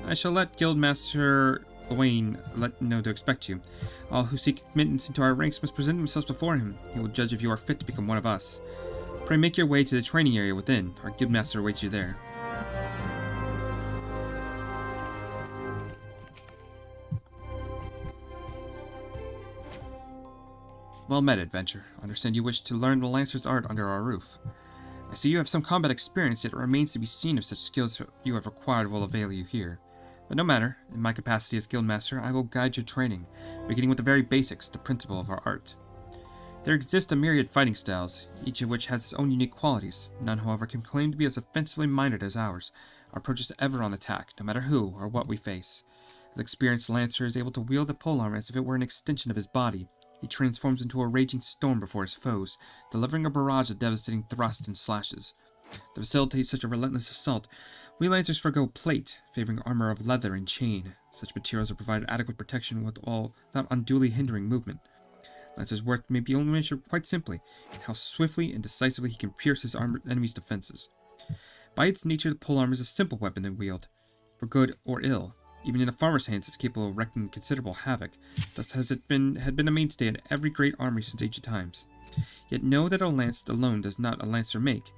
Speaker 1: I shall let Guildmaster Wayne know to expect you. All who seek admittance into our ranks must present themselves before him. He will judge if you are fit to become one of us. Pray make your way to the training area within. Our Guildmaster awaits you there. Well met, adventure. I understand you wish to learn the Lancer's art under our roof. I see you have some combat experience, yet it remains to be seen if such skills you have acquired will avail you here. But no matter, in my capacity as Guildmaster, I will guide your training, beginning with the very basics, the principle of our art. There exist a myriad fighting styles, each of which has its own unique qualities. None, however, can claim to be as offensively minded as ours. Our approach is ever on attack, no matter who or what we face. As experienced Lancer is able to wield the polearm as if it were an extension of his body. He transforms into a raging storm before his foes, delivering a barrage of devastating thrusts and slashes. To facilitate such a relentless assault, we Lancers forgo plate, favoring armor of leather and chain. Such materials are provided adequate protection without unduly hindering movement. Lancer's worth may be only measured quite simply in how swiftly and decisively he can pierce his enemy's defenses. By its nature, the polearm is a simple weapon to wield, for good or ill. Even in a farmer's hands, it's capable of wreaking considerable havoc. Thus had been a mainstay in every great army since ancient times. Yet know that a lance alone does not a lancer make.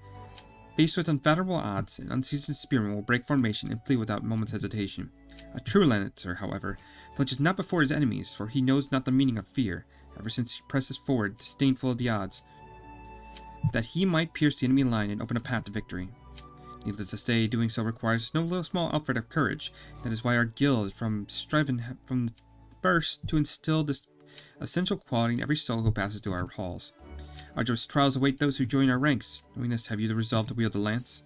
Speaker 1: Faced with unfathomable odds, an unseasoned spearman will break formation and flee without a moment's hesitation. A true lancer, however, flinches not before his enemies, for he knows not the meaning of fear, ever since he presses forward, disdainful of the odds, that he might pierce the enemy line and open a path to victory. Needless to say, doing so requires no little small outfit of courage. That is why our guild from the first to instill this essential quality in every soul who passes through our halls. Arduous trials await those who join our ranks. Knowing this, have you the resolve to wield the lance?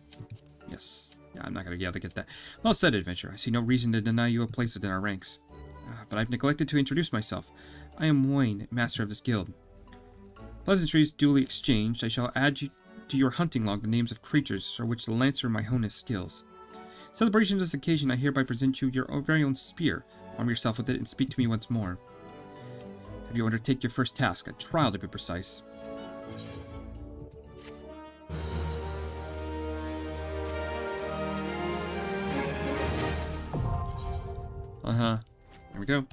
Speaker 1: Yes. Yeah, I'm not going to be able to get that. Well said, adventure. I see no reason to deny you a place within our ranks. But I've neglected to introduce myself. I am Wayne, master of this guild. Pleasantries duly exchanged, I shall add you to your hunting log the names of creatures for which the lancer might hone his skills. In celebration of this occasion, I hereby present you your very own spear. Arm yourself with it and speak to me once more. Have you undertake your first task, a trial to be precise. There we go.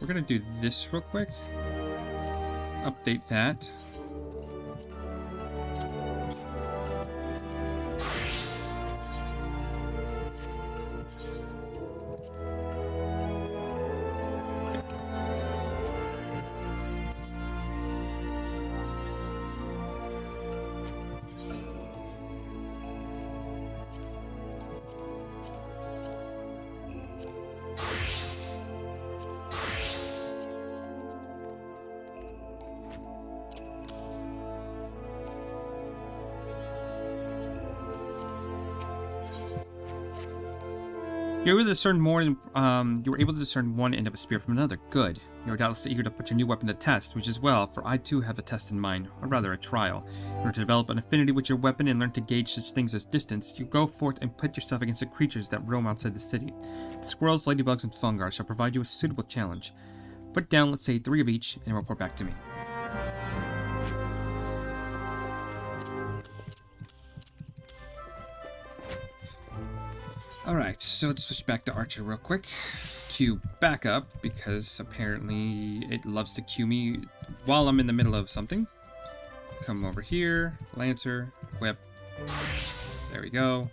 Speaker 1: We're gonna do this real quick. Update that. You were able to discern more than, you were able to discern one end of a spear from another. Good. You are doubtless eager to put your new weapon to test, which is well, for I too have a test in mind, or rather a trial. In order to develop an affinity with your weapon and learn to gauge such things as distance, you go forth and pit yourself against the creatures that roam outside the city. The squirrels, ladybugs, and fungi shall provide you a suitable challenge. Put down, let's say, 3 of each, and report back to me. Alright, so let's switch back to Archer real quick. Queue back up, because apparently it loves to queue me while I'm in the middle of something. Come over here, Lancer, whip. There we go.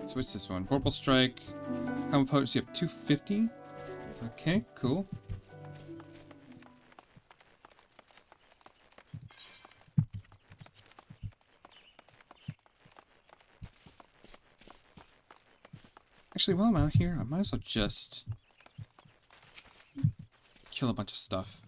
Speaker 1: So what's this one? Vorpal Strike. How much potency of 250? Okay, cool. Actually, while I'm out here, I might as well just kill a bunch of stuff.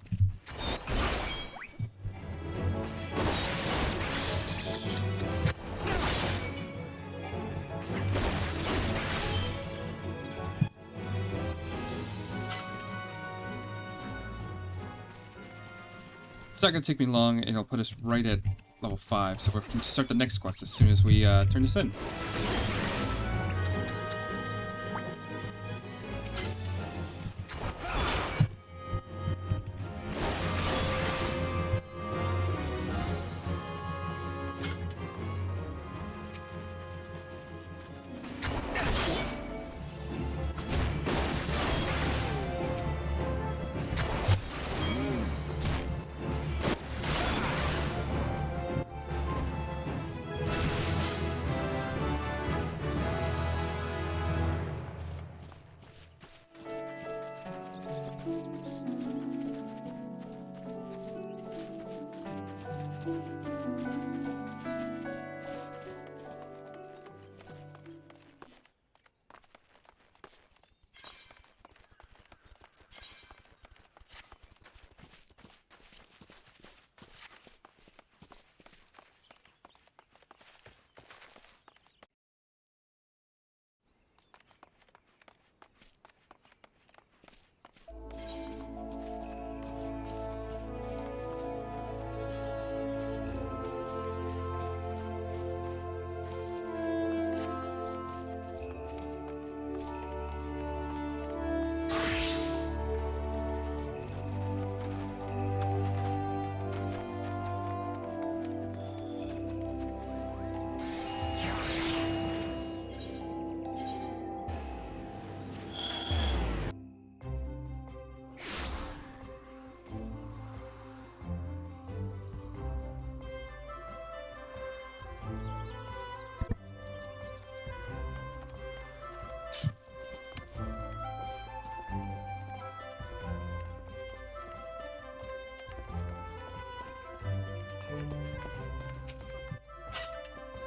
Speaker 1: It's not going to take me long, and it'll put us right at level 5, so we can start the next quest as soon as we turn this in.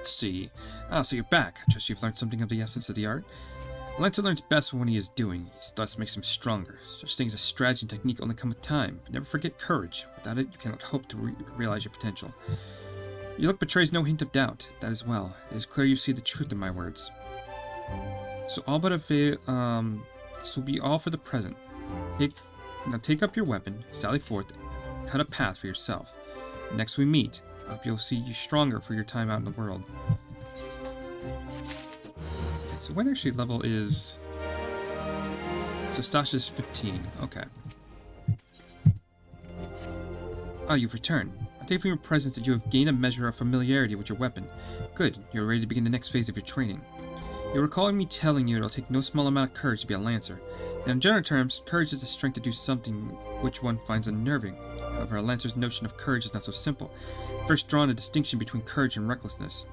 Speaker 1: See. Ah, so you're back. I trust you've learned something of the essence of the art. A Lancer learns best when he is doing, thus makes him stronger. Such things as strategy and technique only come with time, but never forget courage. Without it, you cannot hope to realize your potential. Your look betrays no hint of doubt. That is well. It is clear you see the truth in my words. So all but this will be all for the present. Take up your weapon, sally forth, cut a path for yourself. Next we meet, I hope you'll see you stronger for your time out in the world. Okay, so what actually level is... So Stasha's 15, okay. Oh, you've returned. I take from your presence that you have gained a measure of familiarity with your weapon. Good, you're ready to begin the next phase of your training. You'll recall me telling you it'll take no small amount of courage to be a lancer. And in general terms, courage is the strength to do something which one finds unnerving. However, a lancer's notion of courage is not so simple. First drawing a distinction between courage and recklessness.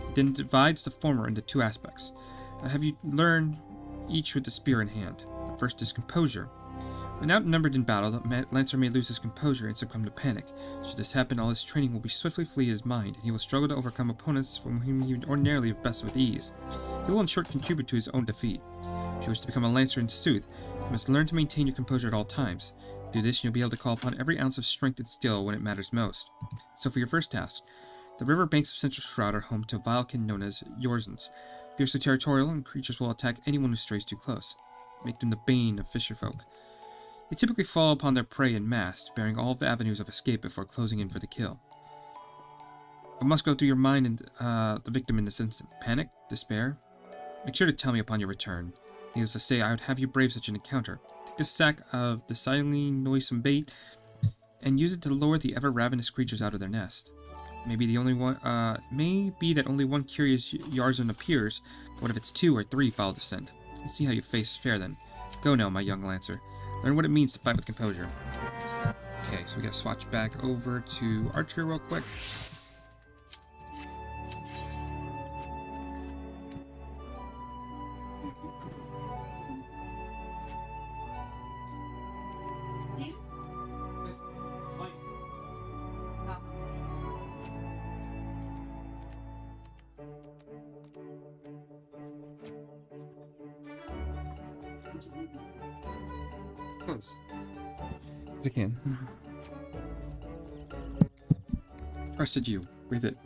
Speaker 1: It then divides the former into two aspects. And have you learned each with the spear in hand. The first is composure. When outnumbered in battle, the lancer may lose his composure and succumb to panic. Should this happen, all his training will be swiftly flee his mind, and he will struggle to overcome opponents from whom he would ordinarily have bested with ease. He will in short contribute to his own defeat. If you wish to become a lancer in sooth, you must learn to maintain your composure at all times. Do this, and you'll be able to call upon every ounce of strength and skill when it matters most. So for your first task, the river banks of Central Shroud are home to Vilekin known as Yorzens. Fiercely territorial, and creatures will attack anyone who strays too close. Make them the bane of fisherfolk. They typically fall upon their prey in mass, sparing all of the avenues of escape before closing in for the kill. What must go through your mind and the victim in this instant? Panic? Despair? Make sure to tell me upon your return. Needless to say, I would have you brave such an encounter. Take this sack of decidedly noisome bait and use it to lure the ever-ravenous creatures out of their nest. May be that only one curious Yarzun appears, but what if it's 2 or 3 follow the scent? Let's see how you fare then. Go now, my young lancer. Learn what it means to fight with composure. Okay, so we gotta swatch back over to Archer real quick. Close. As I can. Trusted you with it.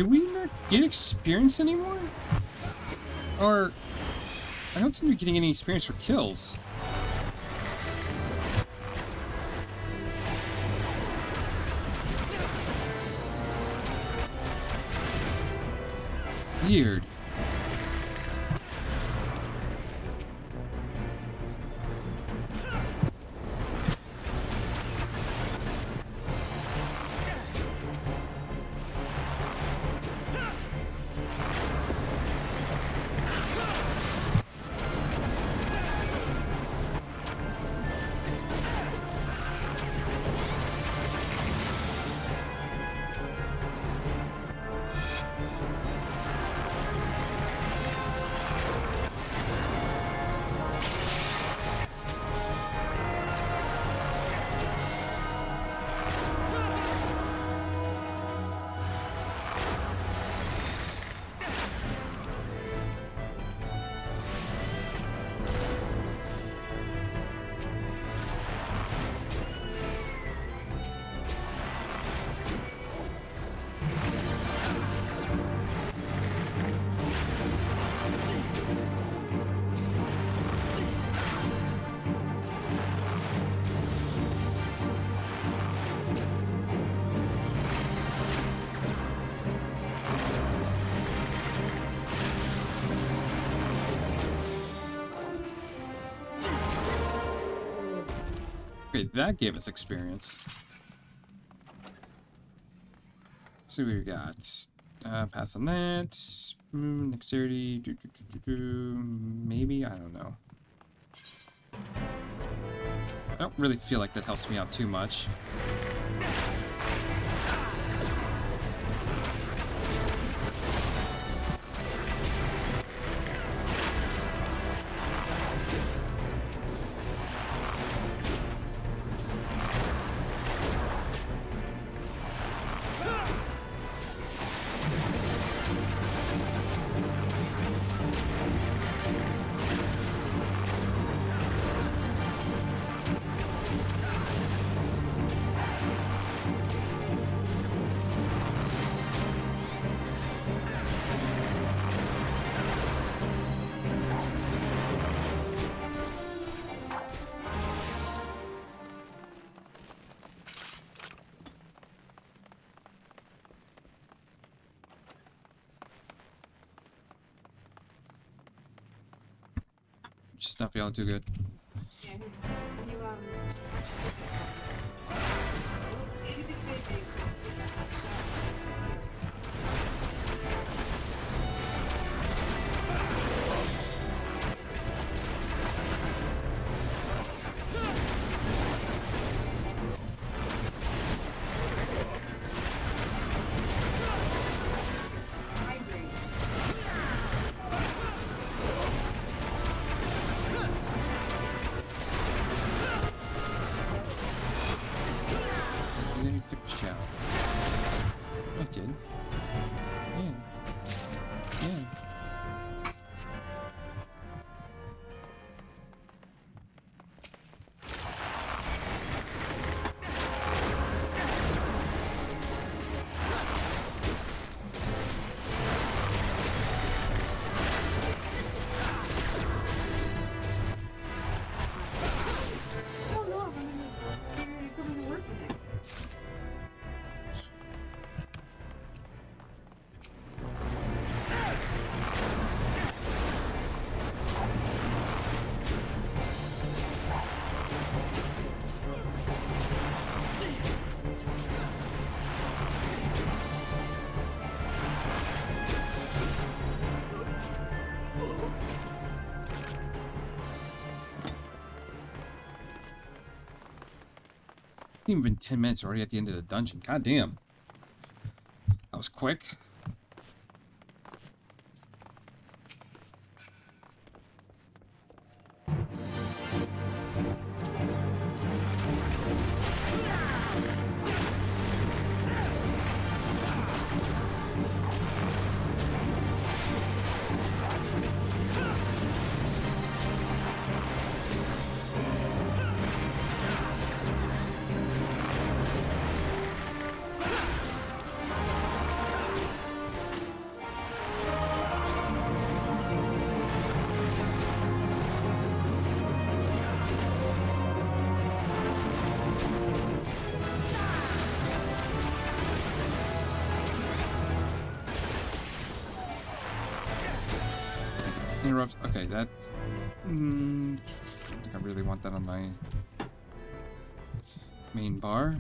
Speaker 1: Do we not get experience anymore? Or... I don't seem to be getting any experience for kills. Weird. Okay, that gave us experience. Let's see what we got. Pass on that. Dexterity. Maybe? I don't know. I don't really feel like that helps me out too much. Just not feeling too good.
Speaker 10: Yeah, you
Speaker 1: Even been 10 minutes already at the end of the dungeon. God damn. That was quick. Lightning erupts. Okay, that. I don't think I really want that on my main bar.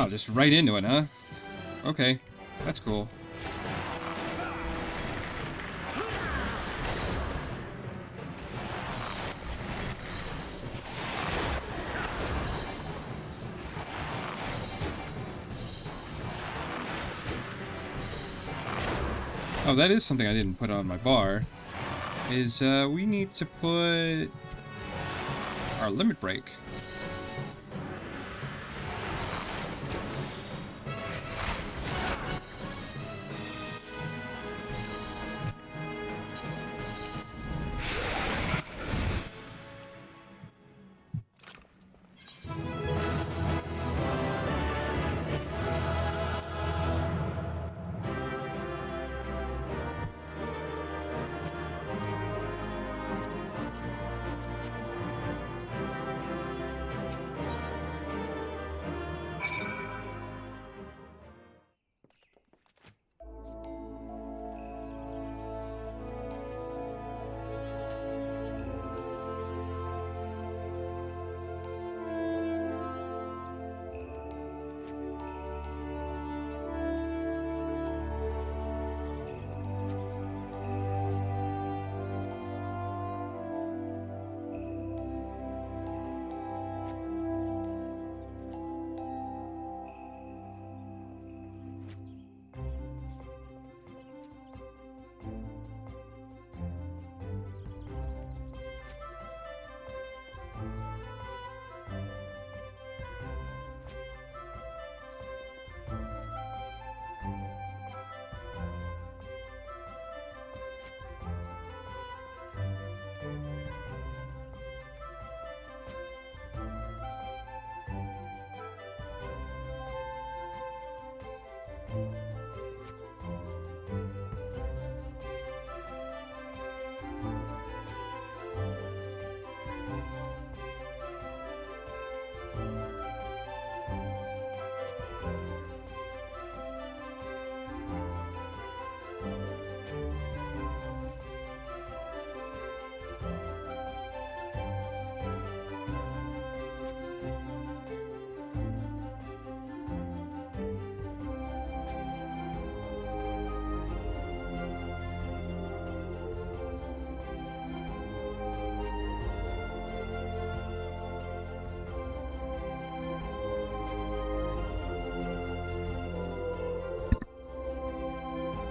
Speaker 1: Oh, just right into it, huh? Okay, that's cool. Oh, that is something I didn't put on my bar. Is, we need to put our limit break.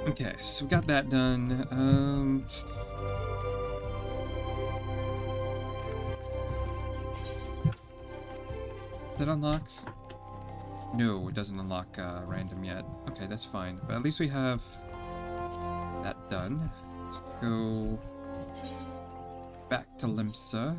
Speaker 1: Okay, so we got that done. Did it unlock? No, it doesn't unlock random yet. Okay, that's fine. But at least we have that done. Let's go back to Limsa.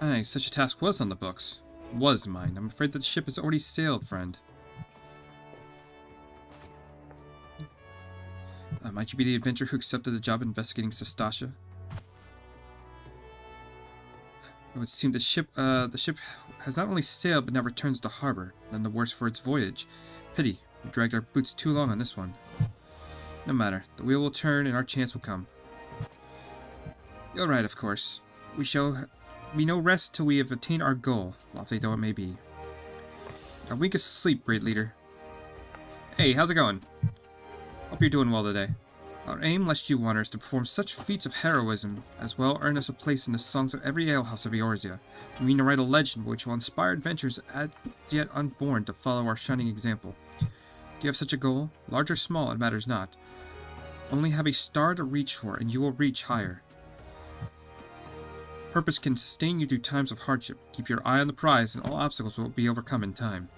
Speaker 1: Aye, such a task was on the books. Was mine. I'm afraid that the ship has already sailed, friend. Might you be the adventurer who accepted the job investigating Sastasha? It would seem the ship has not only sailed but now returns to harbor, none the worse for its voyage. Pity, we dragged our boots too long on this one. No matter, the wheel will turn and our chance will come. You're right, of course. We shall be no rest till we have attained our goal, lofty though it may be. A week of sleep, great leader. Hey, how's it going? Hope you're doing well today. Our aim, lest you wonder, is to perform such feats of heroism as well earn us a place in the songs of every alehouse of Eorzea. We mean to write a legend which will inspire adventurers as yet unborn to follow our shining example. Do you have such a goal? Large or small, it matters not. Only have a star to reach for, and you will reach higher. Purpose can sustain you through times of hardship. Keep your eye on the prize, and all obstacles will be overcome in time.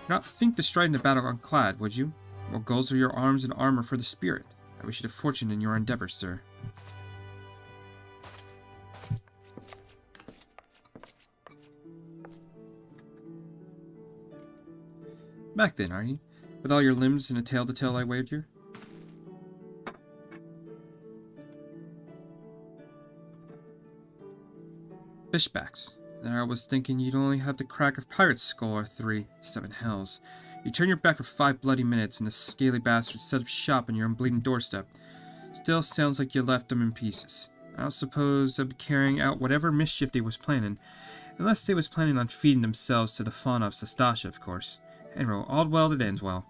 Speaker 1: Do not think to stride into battle unclad, would you? What goals are your arms and armor for the spirit? I wish you the fortune in your endeavors, sir. Back then, are you? With all your limbs and a tail to tell, I wager? Fishbacks. There I was thinking you'd only have to crack a pirate's skull or 3. 7 hells. You turn your back for 5 bloody minutes, and the scaly bastard set up shop on your unbleeding doorstep. Still sounds like you left them in pieces. I don't suppose they'll be carrying out whatever mischief they was planning, unless they was planning on feeding themselves to the fauna of Sastasha, of course. Anyway, all well that ends well.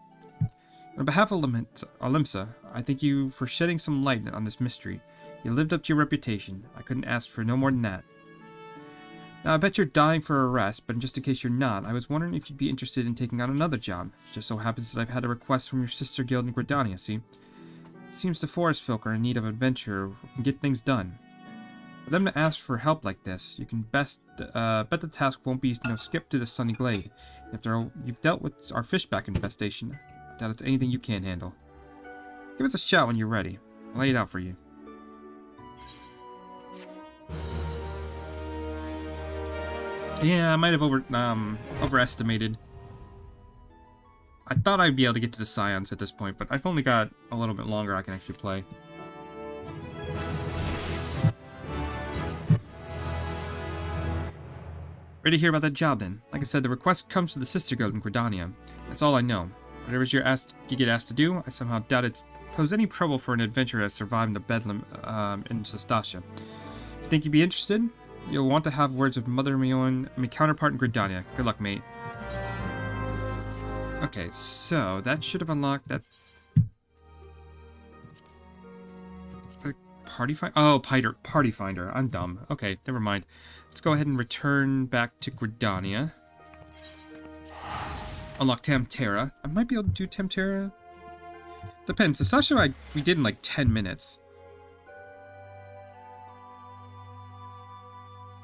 Speaker 1: On behalf of Olimsa, I thank you for shedding some light on this mystery. You lived up to your reputation. I couldn't ask for no more than that. Now, I bet you're dying for a rest, but just in case you're not, I was wondering if you'd be interested in taking on another job. It just so happens that I've had a request from your sister guild in Gridania, see? It seems the forest folk are in need of an adventurer who can get things done. For them to ask for help like this, you can bet the task won't be skipped to the sunny glade. After all, you've dealt with our fishback infestation, I doubt it's anything you can't handle. Give us a shout when you're ready. I'll lay it out for you. Yeah, I might have overestimated. I thought I'd be able to get to the Scions at this point, but I've only got a little bit longer I can actually play. Ready to hear about that job then? Like I said, the request comes from the sister guild in Gridania. That's all I know. Whatever you get asked to do, I somehow doubt it's posed any trouble for an adventurer that survived in the bedlam in Sastasha. If you think you'd be interested, you'll want to have words with Mother Mioan, my counterpart in Gridania. Good luck, mate. Okay, so that should have unlocked that. Party finder? Oh, party finder. I'm dumb. Okay, never mind. Let's go ahead and return back to Gridania. Unlock Tamtera. I might be able to do Tamtera. Depends. Sastasha we did in like 10 minutes.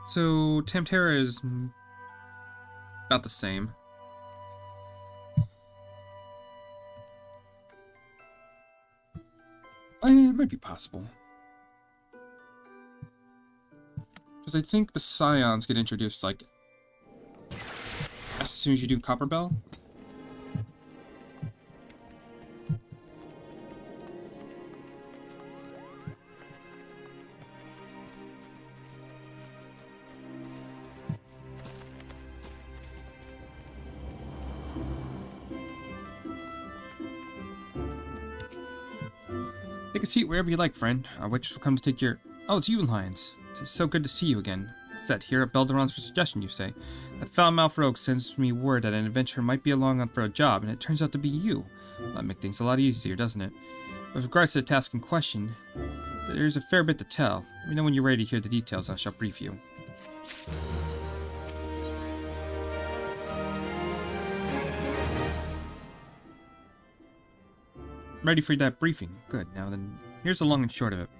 Speaker 1: So Tamtera is about the same. It might be possible. Because I think the Scions get introduced, like, as soon as you do Copper Bell. Take a seat wherever you like, friend. Our waitress will come to take your... Oh, it's you, Lions. It's so good to see you again. Said here at Belderon's for suggestion, you say. The foul-mouthed rogue sends me word that an adventurer might be along for a job, and it turns out to be you. Well, that makes things a lot easier, doesn't it? With regards to the task in question, there's a fair bit to tell. Let me know when you're ready to hear the details, I shall brief you. Ready for that briefing. Good. Now then, here's the long and short of it.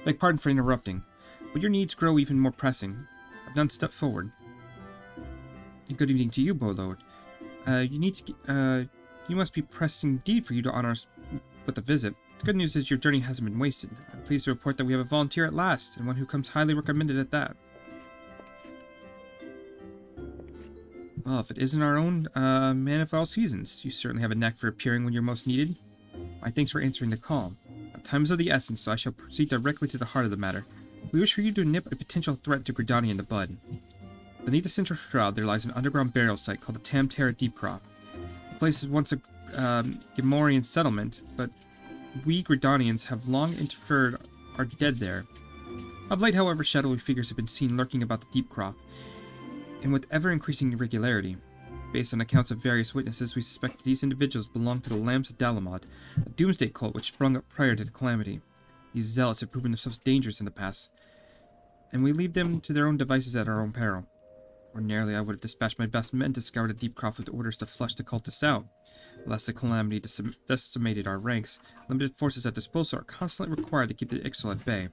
Speaker 1: Beg pardon for interrupting, but your needs grow even more pressing. I've done step forward. And good evening to you, Bolord. You must be pressed indeed for you to honor us with a visit. The good news is your journey hasn't been wasted. I'm pleased to report that we have a volunteer at last, and one who comes highly recommended at that. Well, if it isn't our own man of all seasons, you certainly have a knack for appearing when you're most needed. Why, thanks for answering the call. Time is of the essence, so I shall proceed directly to the heart of the matter. We wish for you to nip a potential threat to Gridania in the bud. Beneath the central shroud, there lies an underground burial site called the Tamtera Deep Crop. The place is once a Gamorrean settlement, but we Gridanians have long interfered our dead there. Of late, however, shadowy figures have been seen lurking about the Deep Crop, and with ever-increasing irregularity. Based on accounts of various witnesses, we suspect that these individuals belong to the Lambs of Dalamod, a doomsday cult which sprung up prior to the calamity. These zealots have proven themselves dangerous in the past, and we leave them to their own devices at our own peril. Ordinarily, I would have dispatched my best men to scour the Deep Crop with orders to flush the cultists out. Lest the calamity decimated our ranks, limited forces at disposal are constantly required to keep the Ixal at bay.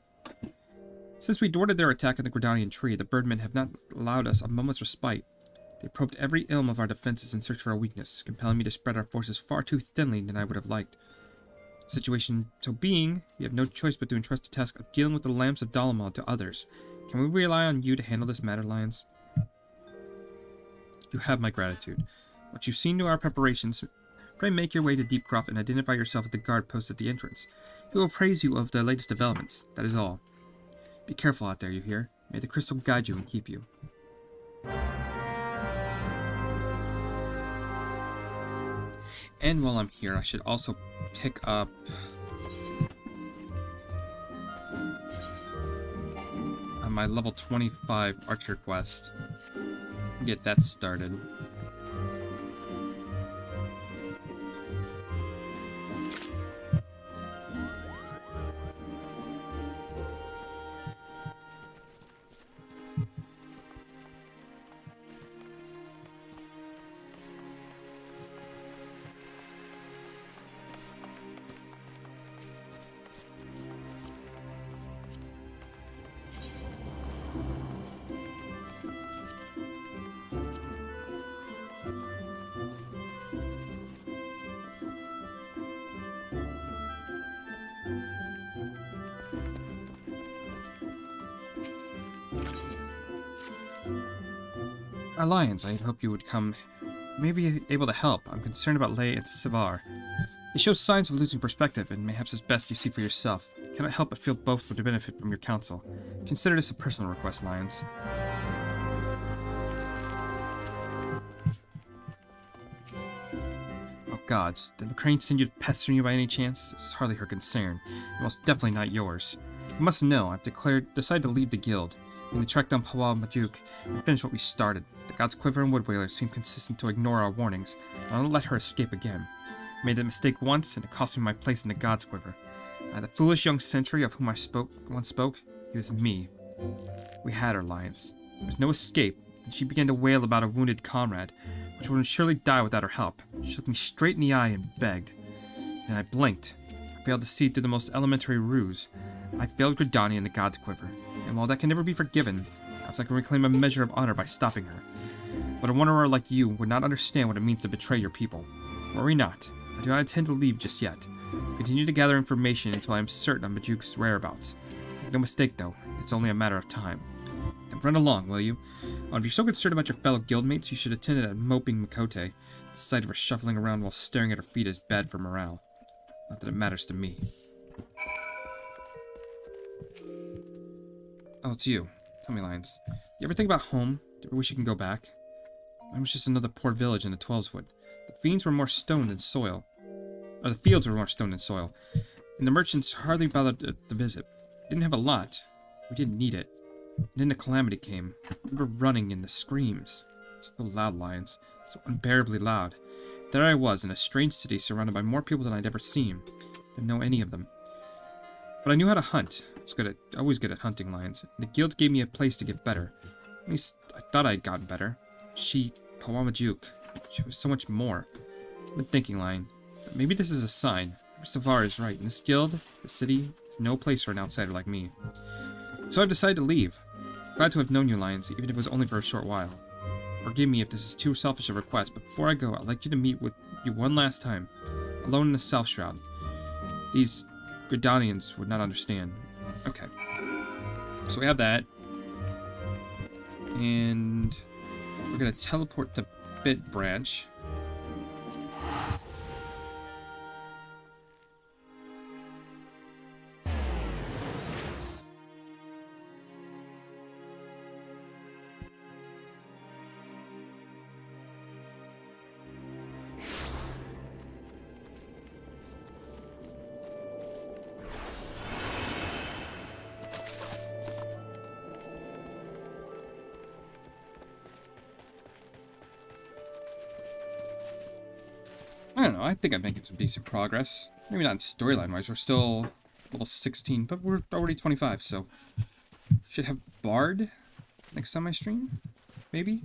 Speaker 1: Since we thwarted their attack on the Gridanian tree, the Birdmen have not allowed us a moment's respite. They probed every ilm of our defenses in search for a weakness, compelling me to spread our forces far too thinly than I would have liked. The situation so being, we have no choice but to entrust the task of dealing with the Lambs of Dalamod to others. Can we rely on you to handle this matter, Lions? You have my gratitude. Once you've seen to our preparations, pray make your way to Deepcroft and identify yourself at the guard post at the entrance. He will praise you of the latest developments, that is all. Be careful out there, you hear? May the crystal guide you and keep you. And while I'm here, I should also pick up my level 25 Archer quest. Get that started. Lions, I had hoped you would come. Maybe able to help. I'm concerned about Lay and Sivar. He shows signs of losing perspective, and perhaps it's best you see for yourself. I cannot help but feel both would benefit from your counsel. Consider this a personal request, Lions. Oh gods, did the crane send you pestering you by any chance? This is hardly her concern, and most definitely not yours. You must know, I've decided to leave the guild, and to track down Pawal Majuk and finish what we started. The God's Quiver and Wood Whalers seem consistent to ignore our warnings, and I'll not let her escape again. I made that mistake once, and it cost me my place in the God's Quiver. The foolish young sentry of whom I once spoke, he was me. We had her, Lions. There was no escape, and she began to wail about a wounded comrade, which would surely die without her help. She looked me straight in the eye and begged. And I blinked. I failed to see through the most elementary ruse. I failed Gridania in the God's Quiver, and while that can never be forgiven, perhaps I can reclaim a measure of honor by stopping her. But a wanderer like you would not understand what it means to betray your people. Worry not. I do not intend to leave just yet. Continue to gather information until I am certain of Majuk's whereabouts. Make no mistake, though, it's only a matter of time. And run along, will you? If you're so concerned about your fellow guildmates, you should attend at moping Mikote. The sight of her shuffling around while staring at her feet is bad for morale. Not that it matters to me. Oh, it's you. Tell me, Lions. You ever think about home? Do you ever wish you can go back? Mine was just another poor village in the Twelveswood. The fiends were more stone than soil. Or the fields were more stone than soil. And the merchants hardly bothered to visit. We didn't have a lot. We didn't need it. And then the calamity came. We were running and the screams. So loud, Lions. So unbearably loud. There I was in a strange city surrounded by more people than I'd ever seen. Didn't know any of them. But I knew how to hunt. I was always good at hunting, Lions. And the guild gave me a place to get better. At least I thought I'd gotten better. She, Pawamajuk, she was so much more. I've been thinking, Lion, that maybe this is a sign. Savar is right. In this guild, the city, is no place for an outsider like me. So I've decided to leave. Glad to have known you, Lions, even if it was only for a short while. Forgive me if this is too selfish a request, but before I go, I'd like you to meet with you one last time, alone in the South Shroud. These Gridanians would not understand. Okay. So we have that. And we're going to teleport to bit branch. I don't know, I think I'm making some decent progress. Maybe not storyline-wise, we're still level 16, but we're already 25, so... Should have Bard next time I stream? Maybe?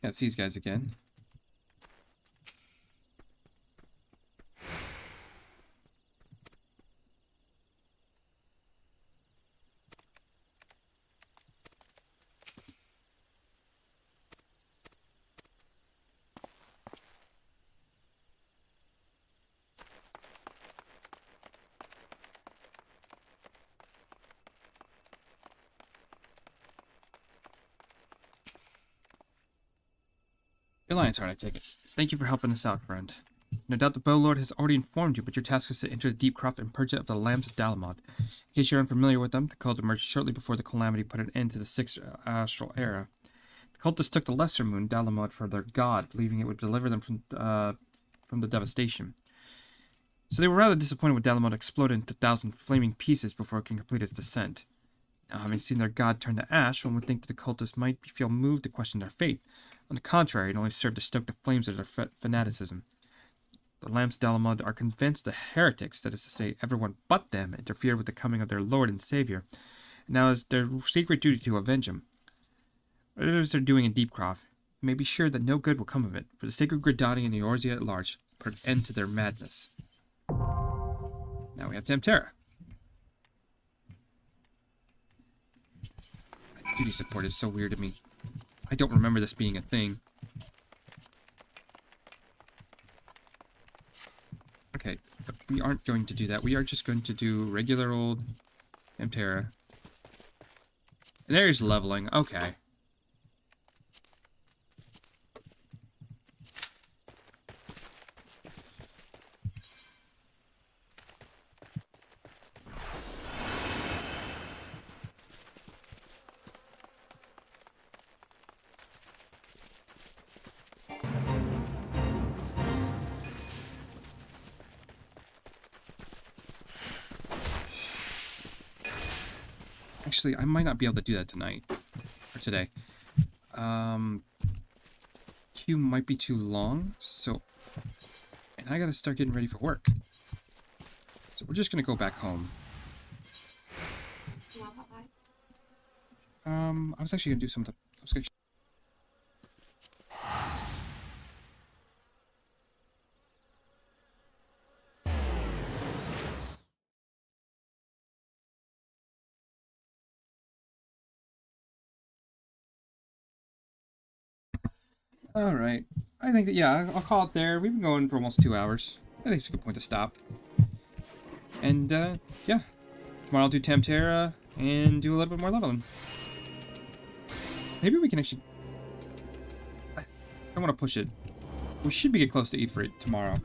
Speaker 1: Yeah, it's these guys again. Your lion's heart, I take it. Thank you for helping us out, friend. No doubt the Bow Lord has already informed you, but your task is to enter the deep croft and purge it of the Lambs of Dalamod. In case you're unfamiliar with them, the cult emerged shortly before the calamity put an end to the Sixth Astral Era. The cultists took the lesser moon, Dalamod, for their god, believing it would deliver them from the devastation. So they were rather disappointed when Dalamod exploded into 1,000 flaming pieces before it can complete its descent. Now, having seen their god turn to ash, one would think that the cultists might feel moved to question their faith. On the contrary, it only served to stoke the flames of their fanaticism. The Lambs of Dalamod are convinced the heretics, that is to say, everyone but them, interfered with the coming of their Lord and Savior, and now it's their sacred duty to avenge him. Whatever it is they're doing in Deepcroft, you may be sure that no good will come of it, for the sacred Gridani and the Eorzea at large put an end to their madness. Now we have Tempterra. Duty support is so weird to me. I don't remember this being a thing. Okay, but we aren't going to do that. We are just going to do regular old Tempterra. And there's leveling. Okay. Actually, I might not be able to do that tonight. Or today. Queue might be too long, so... And I gotta start getting ready for work. So we're just gonna go back home. I was actually gonna do something. I was gonna... Alright. I think that, yeah, I'll call it there. We've been going for almost 2 hours. I think it's a good point to stop. And, yeah. Tomorrow I'll do Tempterra and do a little bit more leveling. Maybe we can actually... I don't want to push it. We should be get close to Ifrit tomorrow.